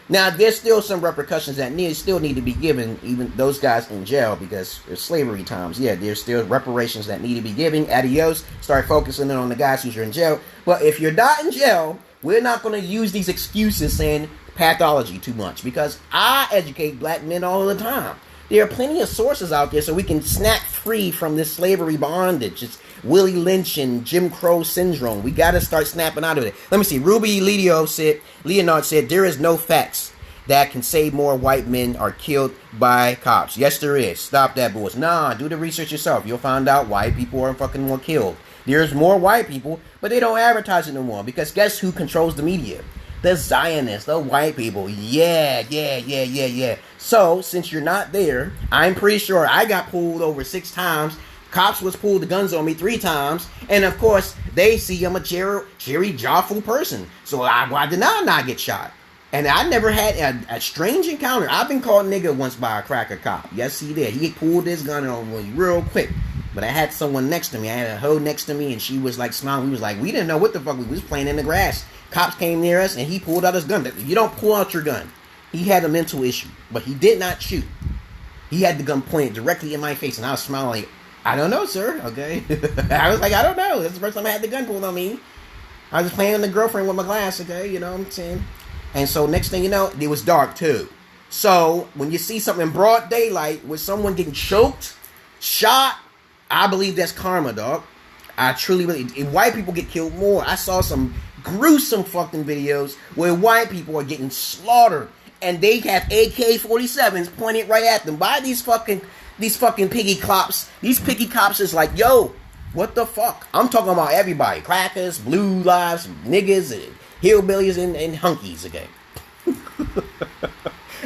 Now, there's still some repercussions that still need to be given, even those guys in jail, because it's slavery times. Yeah, there's still reparations that need to be given. Adios. Start focusing on the guys who are in jail. But if you're not in jail, we're not going to use these excuses saying pathology too much, because I educate black men all the time. There are plenty of sources out there so we can snap free from this slavery bondage. It's Willie Lynch and Jim Crow syndrome. We got to start snapping out of it. Let me see. Ruby Leonard said, there is no facts that can say more white men are killed by cops. Yes, there is. Stop that bullshit. Nah, do the research yourself. You'll find out white people are fucking more killed. There's more white people, but they don't advertise it no more, because guess who controls the media? The Zionists, the white people. Yeah. So, since you're not there, I'm pretty sure I got pulled over 6 times. Cops was pulled the guns on me 3 times. And of course, they see I'm a cherry jawful person. So why did I not get shot? And I never had a strange encounter. I've been called nigga once by a cracker cop. Yes, he did. He pulled his gun on me real quick. But I had someone next to me. I had a hoe next to me, and she was like smiling. We was like, we didn't know what the fuck. We was playing in the grass. Cops came near us, and he pulled out his gun. You don't pull out your gun. He had a mental issue, but he did not shoot. He had the gun pointed directly in my face, and I was smiling like, I don't know, sir, okay? I was like, I don't know. This is the first time I had the gun pulled on me. I was playing with the girlfriend with my glass, okay? You know what I'm saying? And so next thing you know, it was dark too. So when you see something in broad daylight with someone getting choked, shot, I believe that's karma, dog. I truly believe. White people get killed more. I saw some gruesome fucking videos where white people are getting slaughtered, and they have AK-47s pointed right at them by these fucking piggy cops. These piggy cops is like, yo, what the fuck? I'm talking about everybody. Crackers, blue lives, niggas, and hillbillies, and hunkies, okay?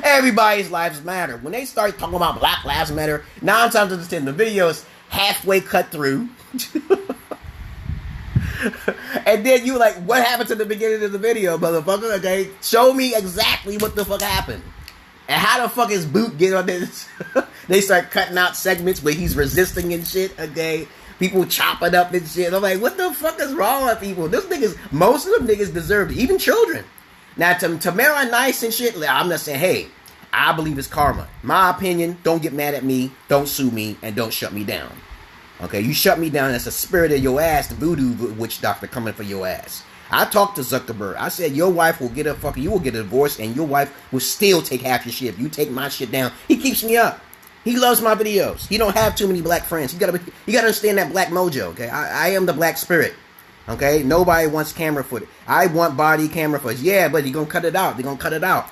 Everybody's lives matter. When they start talking about Black Lives Matter, 9 times out of 10, the video is halfway cut through. And And then you like, what happened to the beginning of the video, motherfucker? Okay, show me exactly what the fuck happened. And how the fuck is Boot get on this? They start cutting out segments where he's resisting and shit, okay? People chopping up and shit. I'm like, what the fuck is wrong with people? Those niggas, most of them niggas deserve it, even children. Now, Tamara Nice and shit, I'm not saying, hey, I believe it's karma. My opinion, don't get mad at me, don't sue me, and don't shut me down. Okay, you shut me down, that's the spirit of your ass, the voodoo witch doctor coming for your ass. I talked to Zuckerberg. I said, your wife will get you will get a divorce, and your wife will still take half your shit if you take my shit down. He keeps me up. He loves my videos. He don't have too many black friends. You gotta understand that black mojo, okay? I am the black spirit, okay? Nobody wants camera footage. I want body camera footage. Yeah, but you're gonna cut it out. They're gonna cut it out.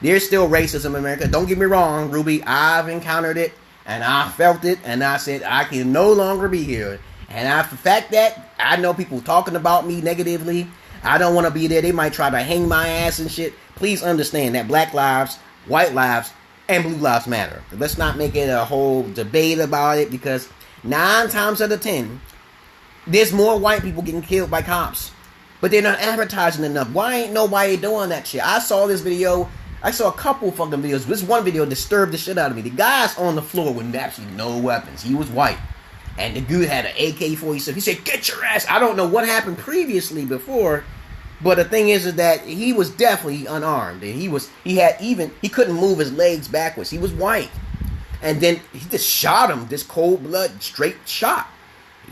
There's still racism in America. Don't get me wrong, Ruby. I've encountered it, and I felt it, and I said, I can no longer be here. And the fact that I know people talking about me negatively, I don't want to be there. They might try to hang my ass and shit. Please understand that black lives, white lives, and blue lives matter. Let's not make it a whole debate about it, because 9 times out of 10, there's more white people getting killed by cops. But they're not advertising enough. Why ain't nobody doing that shit? I saw this video. I saw a couple fucking videos. This one video disturbed the shit out of me. The guy's on the floor with actually no weapons. He was white. And the dude had an AK-47. He said, get your ass. I don't know what happened previously before. But the thing is that he was definitely unarmed. And he couldn't move his legs backwards. He was white. And then he just shot him. This cold blood, straight shot.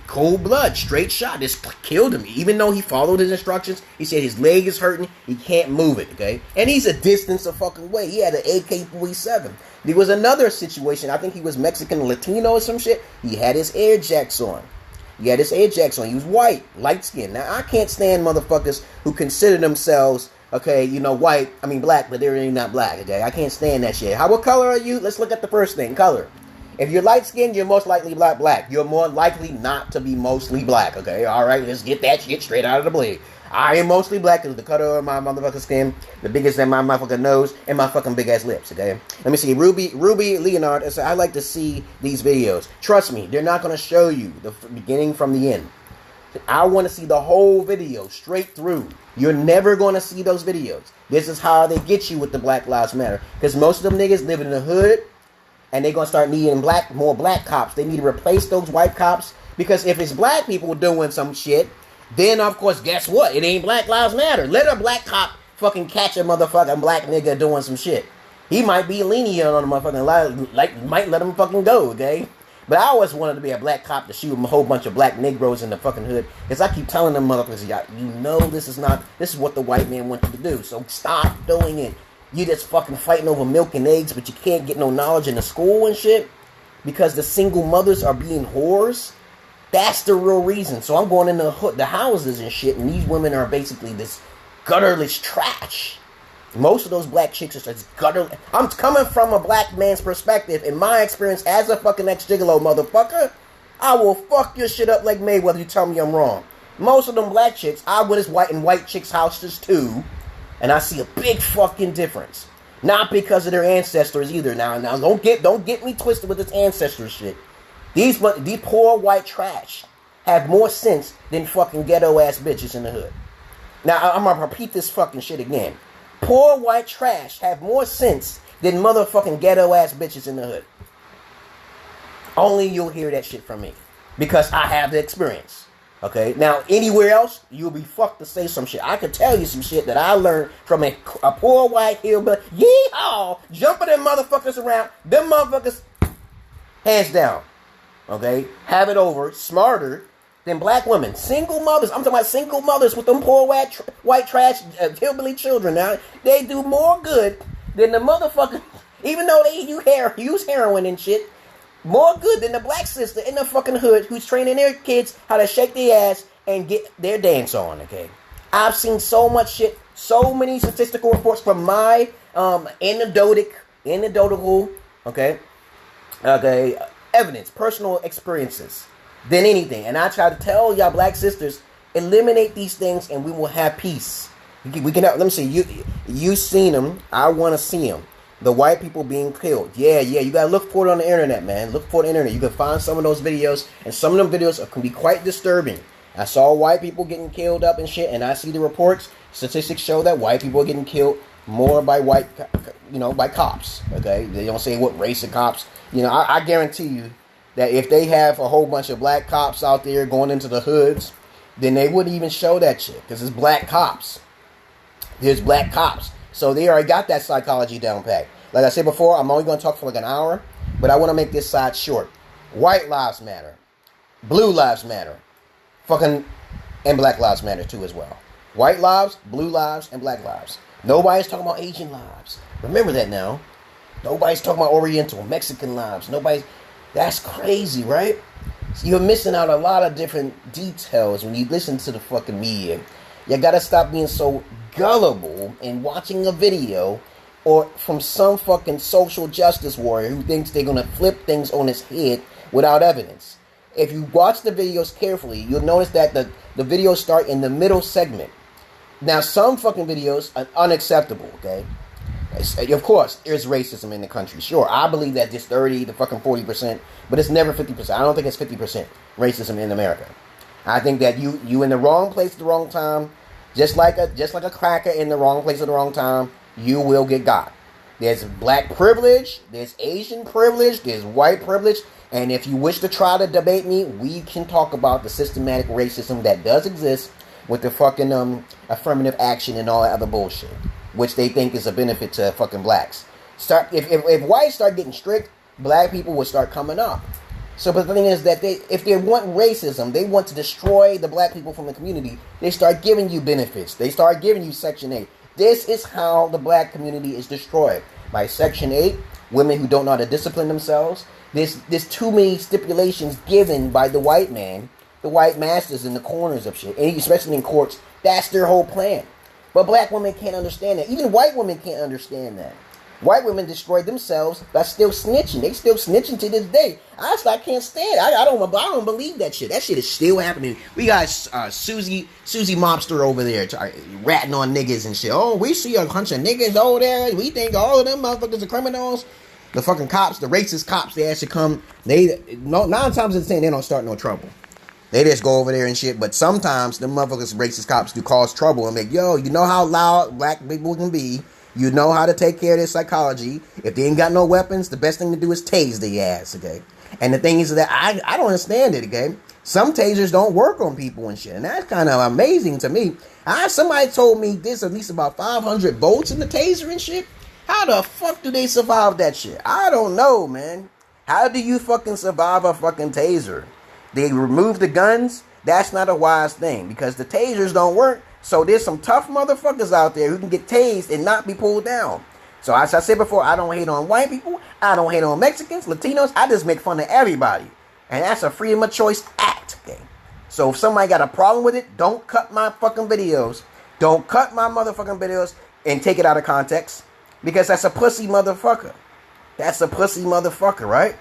Cold blood, straight shot. Just killed him. Even though he followed his instructions, he said his leg is hurting. He can't move it, okay? And he's a distance of fucking way. He had an AK-47. There was another situation. I think he was Mexican or Latino or some shit. He had his air jacks on. He was white, light skinned. Now, I can't stand motherfuckers who consider themselves, okay, white. I mean, black, but they're really not black, okay? I can't stand that shit. What color are you? Let's look at the first thing, color. If you're light-skinned, you're most likely black. You're more likely not to be mostly black, okay? All right, let's get that shit straight out of the blade. I am mostly black because the color of my motherfucking skin, the biggest than my motherfucking nose, and my fucking big-ass lips, okay? Let me see. Ruby Leonard, I like to see these videos. Trust me, they're not going to show you the beginning from the end. I want to see the whole video straight through. You're never going to see those videos. This is how they get you with the Black Lives Matter. Because most of them niggas live in the hood, and they're going to start needing more black cops. They need to replace those white cops. Because if it's black people doing some shit, then, of course, guess what? It ain't Black Lives Matter. Let a black cop fucking catch a motherfucking black nigga doing some shit. He might be lenient on the motherfucking might let him fucking go, okay? But I always wanted to be a black cop to shoot a whole bunch of black Negroes in the fucking hood. Because I keep telling them motherfuckers, this is what the white man wants you to do. So stop doing it. You just fucking fighting over milk and eggs, but you can't get no knowledge in the school and shit. Because the single mothers are being whores. That's the real reason. So I'm going in the houses and shit, and these women are basically this gutterless trash. Most of those black chicks are just gutter. I'm coming from a black man's perspective. In my experience as a fucking ex-gigolo motherfucker, I will fuck your shit up like Mayweather. You tell me I'm wrong. Most of them black chicks, I went in white chicks' houses too, and I see a big fucking difference. Not because of their ancestors either. Now don't get me twisted with this ancestor shit. These poor white trash have more sense than fucking ghetto ass bitches in the hood. Now I'm gonna repeat this fucking shit again. Poor white trash have more sense than motherfucking ghetto ass bitches in the hood. Only you'll hear that shit from me. Because I have the experience. Okay? Now, anywhere else, you'll be fucked to say some shit. I could tell you some shit that I learned from a poor white hillbilly. Yeehaw! Jumping them motherfuckers around. Them motherfuckers, hands down. Okay? Have it over. Smarter than black women. Single mothers. I'm talking about single mothers with them poor white trash hillbilly children. Now, they do more good than the motherfucker, even though they use heroin and shit, more good than the black sister in the fucking hood who's training their kids how to shake their ass and get their dance on, okay? I've seen so much shit, so many statistical reports from my anecdotal, okay, evidence, personal experiences than anything. And I try to tell y'all black sisters, eliminate these things and we will have peace. We can have, let me see, you seen them. I want to see them. The white people being killed. Yeah, you gotta look for it on the internet, man. Look for the internet. You can find some of those videos, and some of them videos can be quite disturbing. I saw white people getting killed up and shit, and I see the reports. Statistics show that white people are getting killed more by by cops. Okay, they don't say what race of cops. I guarantee you that if they have a whole bunch of black cops out there going into the hoods, then they wouldn't even show that shit because it's black cops. There's black cops, so they already got that psychology down pat. Like I said before, I'm only going to talk for like an hour, but I want to make this side short. White lives matter, blue lives matter, and black lives matter too as well. White lives, blue lives, and black lives. Nobody's talking about Asian lives. Remember that now. Nobody's talking about Oriental, Mexican lives. That's crazy, right? So you're missing out a lot of different details when you listen to the fucking media. You gotta stop being so gullible and watching a video or from some fucking social justice warrior who thinks they're gonna flip things on his head without evidence. If you watch the videos carefully, you'll notice that the videos start in the middle segment. Now, some fucking videos are unacceptable, okay? Of course, there's racism in the country. Sure, I believe that it's 30 to fucking 40%, but it's never 50%. I don't think it's 50% racism in America. I think that you in the wrong place at the wrong time, just like a cracker in the wrong place at the wrong time, you will get got. There's black privilege, there's Asian privilege, there's white privilege, and if you wish to try to debate me, we can talk about the systematic racism that does exist with the fucking affirmative action and all that other bullshit, which they think is a benefit to fucking blacks. If whites start getting strict, black people will start coming up. So, but the thing is that if they want racism, they want to destroy the black people from the community, they start giving you benefits. They start giving you Section 8. This is how the black community is destroyed. By Section 8, women who don't know how to discipline themselves. There's too many stipulations given by the white man, the white masters in the corners of shit, and especially in courts. That's their whole plan. But black women can't understand that. Even white women can't understand that. White women destroyed themselves by still snitching. They still snitching to this day. I can't stand it. I don't believe that shit. That shit is still happening. We got Susie Mobster over there ratting on niggas and shit. Oh, we see a bunch of niggas over there. We think all of them motherfuckers are criminals. The fucking cops, the racist cops, they actually come. 9 times out of 10 they don't start no trouble. They just go over there and shit. But sometimes the motherfuckers, racist cops, do cause trouble and make, you know how loud black people can be. You know how to take care of their psychology. If they ain't got no weapons, the best thing to do is tase their ass, okay? And the thing is that I don't understand it, okay? Some tasers don't work on people and shit. And that's kind of amazing to me. Somebody told me there's at least about 500 volts in the taser and shit. How the fuck do they survive that shit? I don't know, man. How do you fucking survive a fucking taser? They remove the guns? That's not a wise thing because the tasers don't work. So there's some tough motherfuckers out there who can get tased and not be pulled down. So as I said before, I don't hate on white people. I don't hate on Mexicans, Latinos. I just make fun of everybody. And that's a freedom of choice act. Okay? So if somebody got a problem with it, don't cut my fucking videos. Don't cut my motherfucking videos and take it out of context. Because that's a pussy motherfucker. That's a pussy motherfucker, right?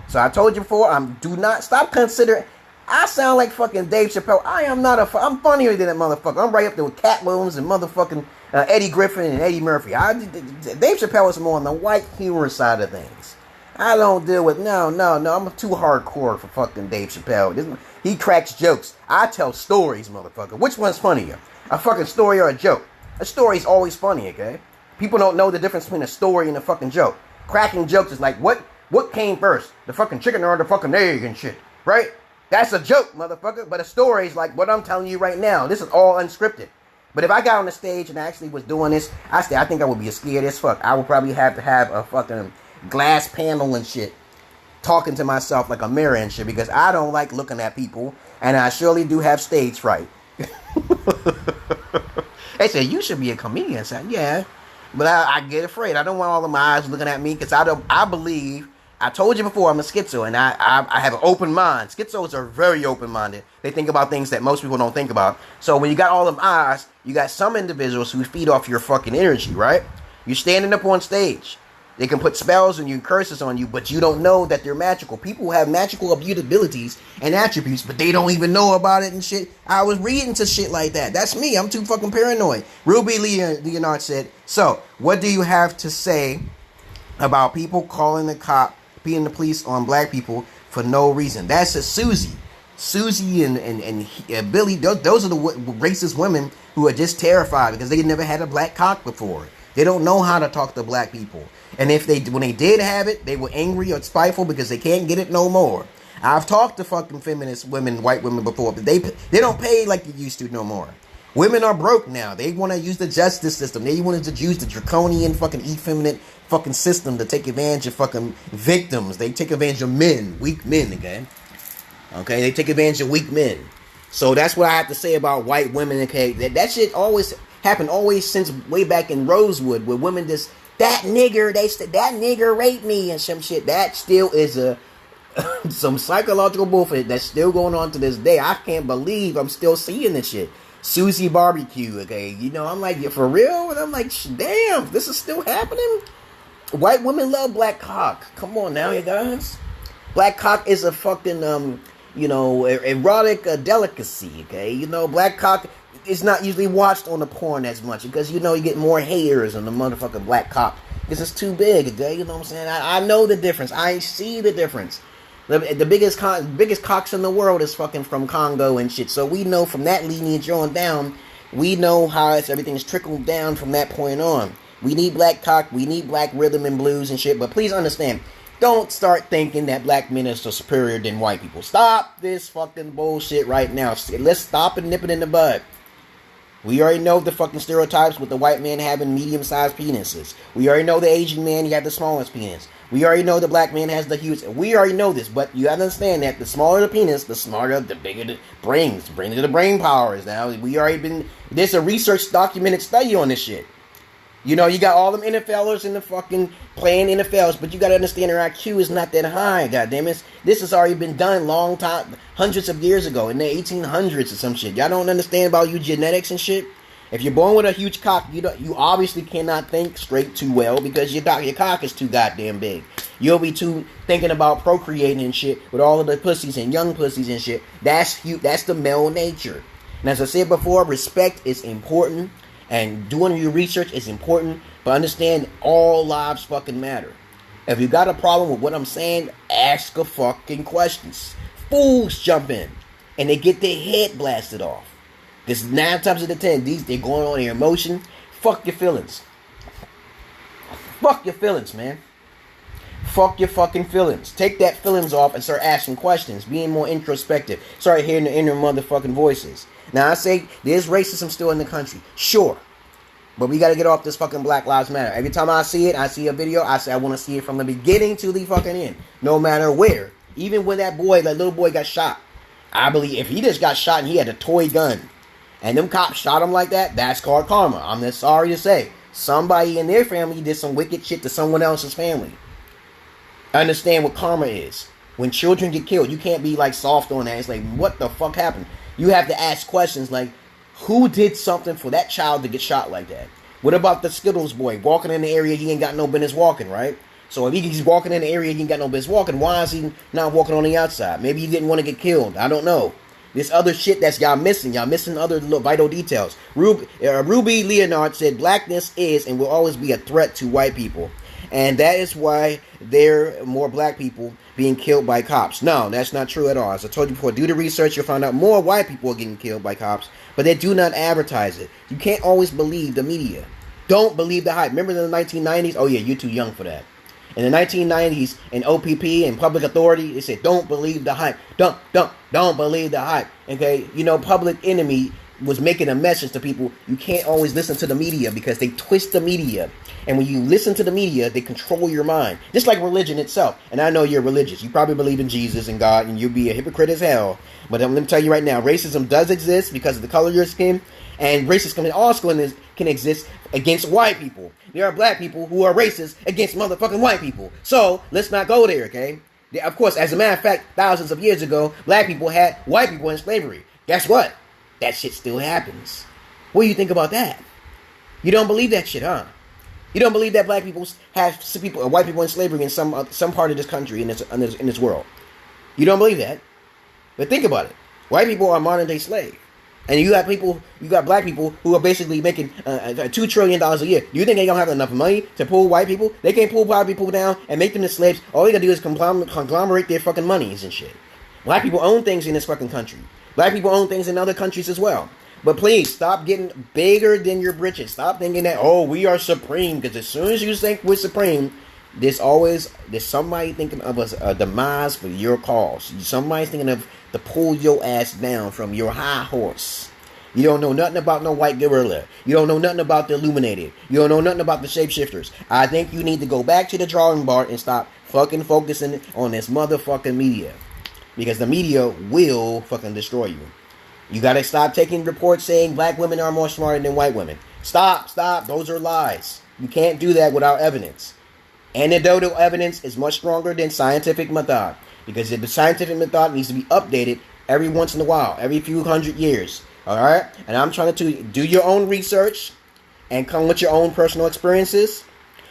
So I told you before, do not stop considering. I sound like fucking Dave Chappelle. I'm funnier than that motherfucker. I'm right up there with Cat Williams and motherfucking Eddie Griffin and Eddie Murphy. Dave Chappelle is more on the white humor side of things. I don't deal with, no. I'm too hardcore for fucking Dave Chappelle. He cracks jokes. I tell stories, motherfucker. Which one's funnier? A fucking story or a joke? A story's always funny, okay? People don't know the difference between a story and a fucking joke. Cracking jokes is like, what came first? The fucking chicken or the fucking egg and shit, right? That's a joke, motherfucker. But a story is like what I'm telling you right now. This is all unscripted. But if I got on the stage and I actually was doing this, I think I would be scared as fuck. I would probably have to have a fucking glass panel and shit, talking to myself like a mirror and shit, because I don't like looking at people, and I surely do have stage fright. They say, you should be a comedian. I said, yeah. But I get afraid. I don't want all of my eyes looking at me, because I believe, I told you before, I'm a schizo, and I have an open mind. Schizos are very open-minded. They think about things that most people don't think about. So when you got all them eyes, you got some individuals who feed off your fucking energy, right? You're standing up on stage. They can put spells and you, curses on you, but you don't know that they're magical. People have magical abilities and attributes, but they don't even know about it and shit. I was reading to shit like that. That's me. I'm too fucking paranoid. Ruby Leonard said, so, what do you have to say about people calling the police on black people for no reason? That's a Susie. Susie and Billy, those are the racist women who are just terrified because they never had a black cock before. They don't know how to talk to black people. And if when they did have it, they were angry or spiteful because they can't get it no more. I've talked to fucking feminist women, white women before, but they don't pay like they used to no more. Women are broke now. They want to use the justice system. They want to use the draconian fucking effeminate fucking system to take advantage of fucking victims. They take advantage of men, weak men, okay? Okay, they take advantage of weak men. So that's what I have to say about white women, okay? That shit always happened, always since way back in Rosewood, where women just, that nigger raped me and some shit. That still is some psychological bullshit that's still going on to this day. I can't believe I'm still seeing this shit. Susie Barbecue, okay? You know, I'm like, yeah, for real? And I'm like, damn, this is still happening? White women love black cock. Come on now, you guys. Black cock is a fucking, erotic delicacy, okay? You know, black cock is not usually watched on the porn as much because, you know, you get more haters on the motherfucking black cock because it's too big, okay? You know what I'm saying? I know the difference. I see the difference. The biggest cocks in the world is fucking from Congo and shit. So we know from that lineage on down, we know how everything's trickled down from that point on. We need black cock, we need black rhythm and blues and shit. But please understand, don't start thinking that black men are so superior than white people. Stop this fucking bullshit right now. Let's stop and nip it in the bud. We already know the fucking stereotypes with the white man having medium-sized penises. We already know the Asian man, he had the smallest penis. We already know the black man has the huge. We already know this, but you have to understand that the smaller the penis, the smarter, the bigger the brains. The brain powers. Now, there's a research documented study on this shit. You know, you got all them NFLers in the fucking playing NFLs, but you gotta understand their IQ is not that high, goddammit. This has already been done long time, hundreds of years ago, in the 1800s or some shit. Y'all don't understand about eugenetics and shit? If you're born with a huge cock, you obviously cannot think straight too well because your cock is too goddamn big. You'll be too thinking about procreating and shit with all of the pussies and young pussies and shit. That's the male nature. And as I said before, respect is important. And doing your research is important, but understand all lives fucking matter. If you got a problem with what I'm saying, ask a fucking questions. Fools jump in, and they get their head blasted off. Because 9 times out of 10, they're going on their emotion. Fuck your feelings. Fuck your feelings, man. Fuck your fucking feelings. Take that feelings off and start asking questions. Being more introspective. Start hearing the inner motherfucking voices. Now, I say there's racism still in the country. Sure. But we got to get off this fucking Black Lives Matter. Every time I see it, I see a video, I say I want to see it from the beginning to the fucking end. No matter where. Even when that little boy got shot. I believe if he just got shot and he had a toy gun. And them cops shot him like that, that's called karma. I'm just sorry to say. Somebody in their family did some wicked shit to someone else's family. Understand what karma is. When children get killed, you can't be like soft on that. It's like, what the fuck happened? You have to ask questions like, who did something for that child to get shot like that? What about the Skittles boy walking in the area he ain't got no business walking, right? So if he's walking in the area he ain't got no business walking, why is he not walking on the outside? Maybe he didn't want to get killed. I don't know. This other shit that's y'all missing other little vital details. Ruby Leonard said blackness is and will always be a threat to white people. And that is why there are more black people being killed by cops. No, that's not true at all. As I told you before, do the research, you'll find out more white people are getting killed by cops, but they do not advertise it. You can't always believe the media. Don't believe the hype. Remember in the 1990s? Oh yeah, you're too young for that. In the 1990s, in OPP and Public Authority, they said, don't believe the hype. Don't believe the hype. Okay? You know, Public Enemy was making a message to people. You can't always listen to the media because they twist the media. And when you listen to the media, they control your mind. Just like religion itself. And I know you're religious. You probably believe in Jesus and God, and you'll be a hypocrite as hell. But let me tell you right now, racism does exist because of the color of your skin. And racism also can exist against white people. There are black people who are racist against motherfucking white people. So, let's not go there, okay? Of course, as a matter of fact, thousands of years ago, black people had white people in slavery. Guess what? That shit still happens. What do you think about that? You don't believe that shit, huh? You don't believe that black people have white people in slavery in some part of this country in this world. You don't believe that. But think about it. White people are modern day slaves. And you got black people who are basically making $2 trillion a year. Do you think they don't have enough money to pull white people? They can't pull white people down and make them the slaves. All they gotta do is conglomerate their fucking monies and shit. Black people own things in this fucking country. Black people own things in other countries as well. But please, stop getting bigger than your britches. Stop thinking that, oh, we are supreme. Because as soon as you think we're supreme, there's somebody thinking of a demise for your cause. Somebody's thinking of to pull your ass down from your high horse. You don't know nothing about no white gorilla. You don't know nothing about the illuminated. You don't know nothing about the shapeshifters. I think you need to go back to the drawing board and stop fucking focusing on this motherfucking media. Because the media will fucking destroy you. You gotta stop taking reports saying black women are more smarter than white women. Stop. Those are lies. You can't do that without evidence. Anecdotal evidence is much stronger than scientific method. Because the scientific method needs to be updated every once in a while. Every few hundred years. Alright? And I'm trying to do your own research. And come with your own personal experiences.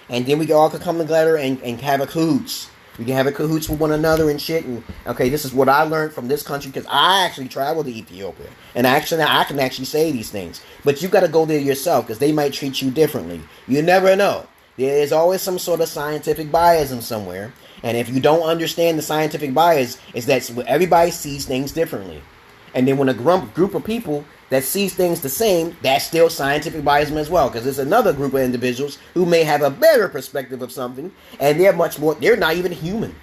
And then we all can come together and have a cahoots. We can have a cahoots with one another and shit. And okay, this is what I learned from this country because I actually traveled to Ethiopia, and I can actually say these things. But you got to go there yourself because they might treat you differently. You never know. There is always some sort of scientific bias somewhere, and if you don't understand the scientific bias, is that everybody sees things differently, and then when a group of people that sees things the same, that's still scientific bias as well. Because there's another group of individuals who may have a better perspective of something, and they're not even human.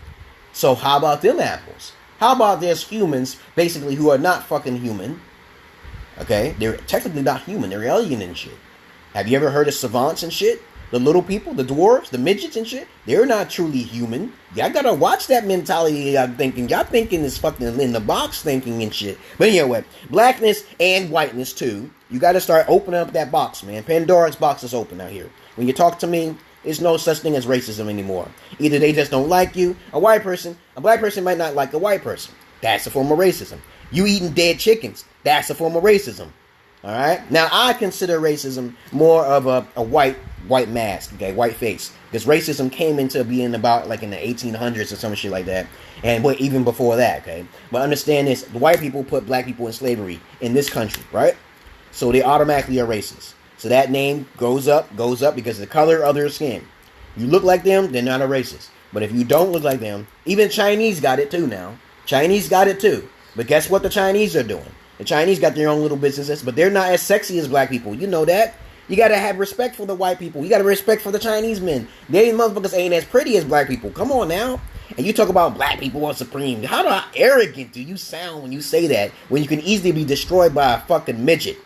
So how about them apples? How about there's humans, basically, who are not fucking human? Okay? They're technically not human. They're alien and shit. Have you ever heard of savants and shit? The little people, the dwarves, the midgets and shit, they're not truly human. Y'all gotta watch that mentality y'all thinking. Y'all thinking is fucking in the box thinking and shit. But anyway, blackness and whiteness too. You gotta start opening up that box, man. Pandora's box is open out here. When you talk to me, there's no such thing as racism anymore. Either they just don't like you, a black person might not like a white person. That's a form of racism. You eating dead chickens, that's a form of racism. Alright? Now I consider racism more of a white mask, okay, white face. Because racism came into being about like in the 1800s or some shit like that. And even before that, okay. But understand this, the white people put black people in slavery in this country, right? So they automatically are racist. So that name goes up because of the color of their skin. You look like them, they're not a racist. But if you don't look like them, even Chinese got it too now. Chinese got it too. But guess what the Chinese are doing? The Chinese got their own little businesses, but they're not as sexy as black people. You know that. You gotta have respect for the white people. You gotta respect for the Chinese men. They motherfuckers ain't as pretty as black people. Come on now. And you talk about black people are supreme. How arrogant do you sound when you say that? When you can easily be destroyed by a fucking midget.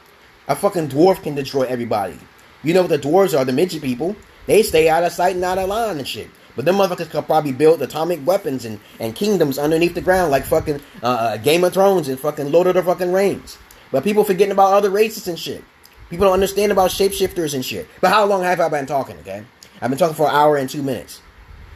A fucking dwarf can destroy everybody. You know what the dwarves are, the midget people. They stay out of sight and out of line and shit. But them motherfuckers could probably build atomic weapons and kingdoms underneath the ground like fucking Game of Thrones and fucking Lord of the fucking Rings. But people forgetting about other races and shit. People don't understand about shapeshifters and shit. But how long have I been talking, okay? I've been talking for 1 hour and 2 minutes.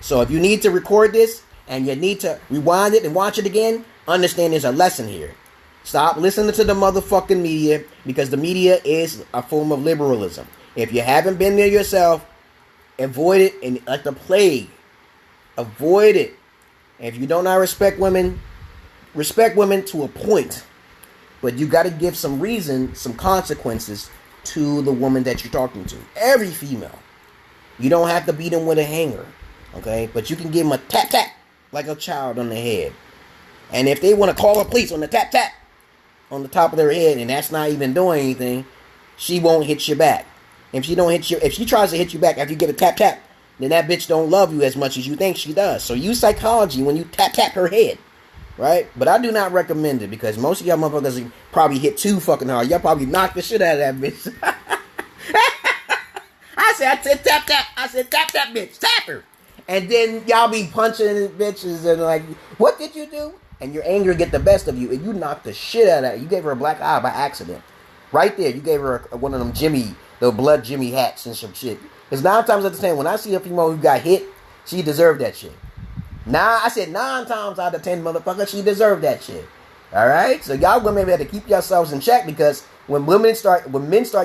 So if you need to record this and you need to rewind it and watch it again, understand there's a lesson here. Stop listening to the motherfucking media because the media is a form of liberalism. If you haven't been there yourself, avoid it and like the plague. Avoid it. If you don't respect women to a point. But you got to give some reason, some consequences to the woman that you're talking to. Every female. You don't have to beat them with a hanger. Okay? But you can give them a tap tap like a child on the head. And if they want to call the police on the tap tap on the top of their head and that's not even doing anything, she won't hit you back. If she tries to hit you back after you give a tap tap, then that bitch don't love you as much as you think she does. So use psychology when you tap tap her head. Right? But I do not recommend it because most of y'all motherfuckers probably hit too fucking hard. Y'all probably knock the shit out of that bitch. I said tap tap. I said tap tap bitch. Tap her. And then y'all be punching bitches and like, what did you do? And your anger get the best of you and you knock the shit out of her. You gave her a black eye by accident. Right there. You gave her one of them the blood Jimmy hats and some shit. Because 9 times out of 10, when I see a female who got hit, she deserved that shit. I said 9 times out of 10, motherfucker, she deserved that shit. Alright? So y'all women have to keep yourselves in check because when men start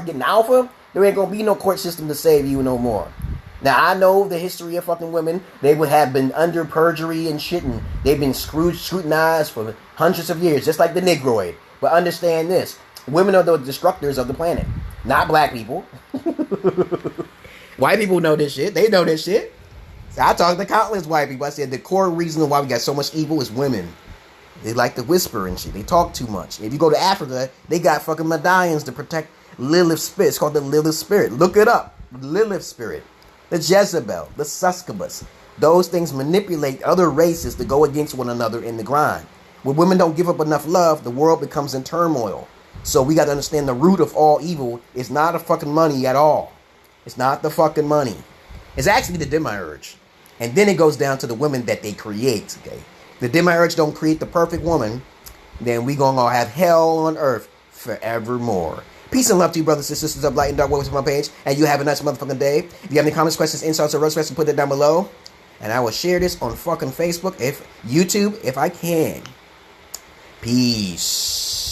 getting alpha, there ain't gonna be no court system to save you no more. Now I know the history of fucking women. They would have been under perjury and shit, and they've been scrutinized for hundreds of years, just like the Negroid. But understand this. Women are the destructors of the planet. Not black people. White people know this shit. They know this shit. I talked to countless white people. I said the core reason why we got so much evil is women. They like to whisper and shit. They talk too much. If you go to Africa, they got fucking medallions to protect Lilith's spirit. It's called the Lilith spirit. Look it up. Lilith spirit. The Jezebel. The Succubus. Those things manipulate other races to go against one another in the grind. When women don't give up enough love, the world becomes in turmoil. So we got to understand the root of all evil is not the fucking money at all. It's not the fucking money. It's actually the demiurge. And then it goes down to the women that they create, okay? The demiurge don't create the perfect woman, then we gonna have hell on earth forevermore. Peace and love to you, brothers and sisters of light and dark. Welcome to my page, and you have a nice motherfucking day. If you have any comments, questions, insults, or roast questions, put that down below. And I will share this on fucking Facebook, YouTube, if I can. Peace.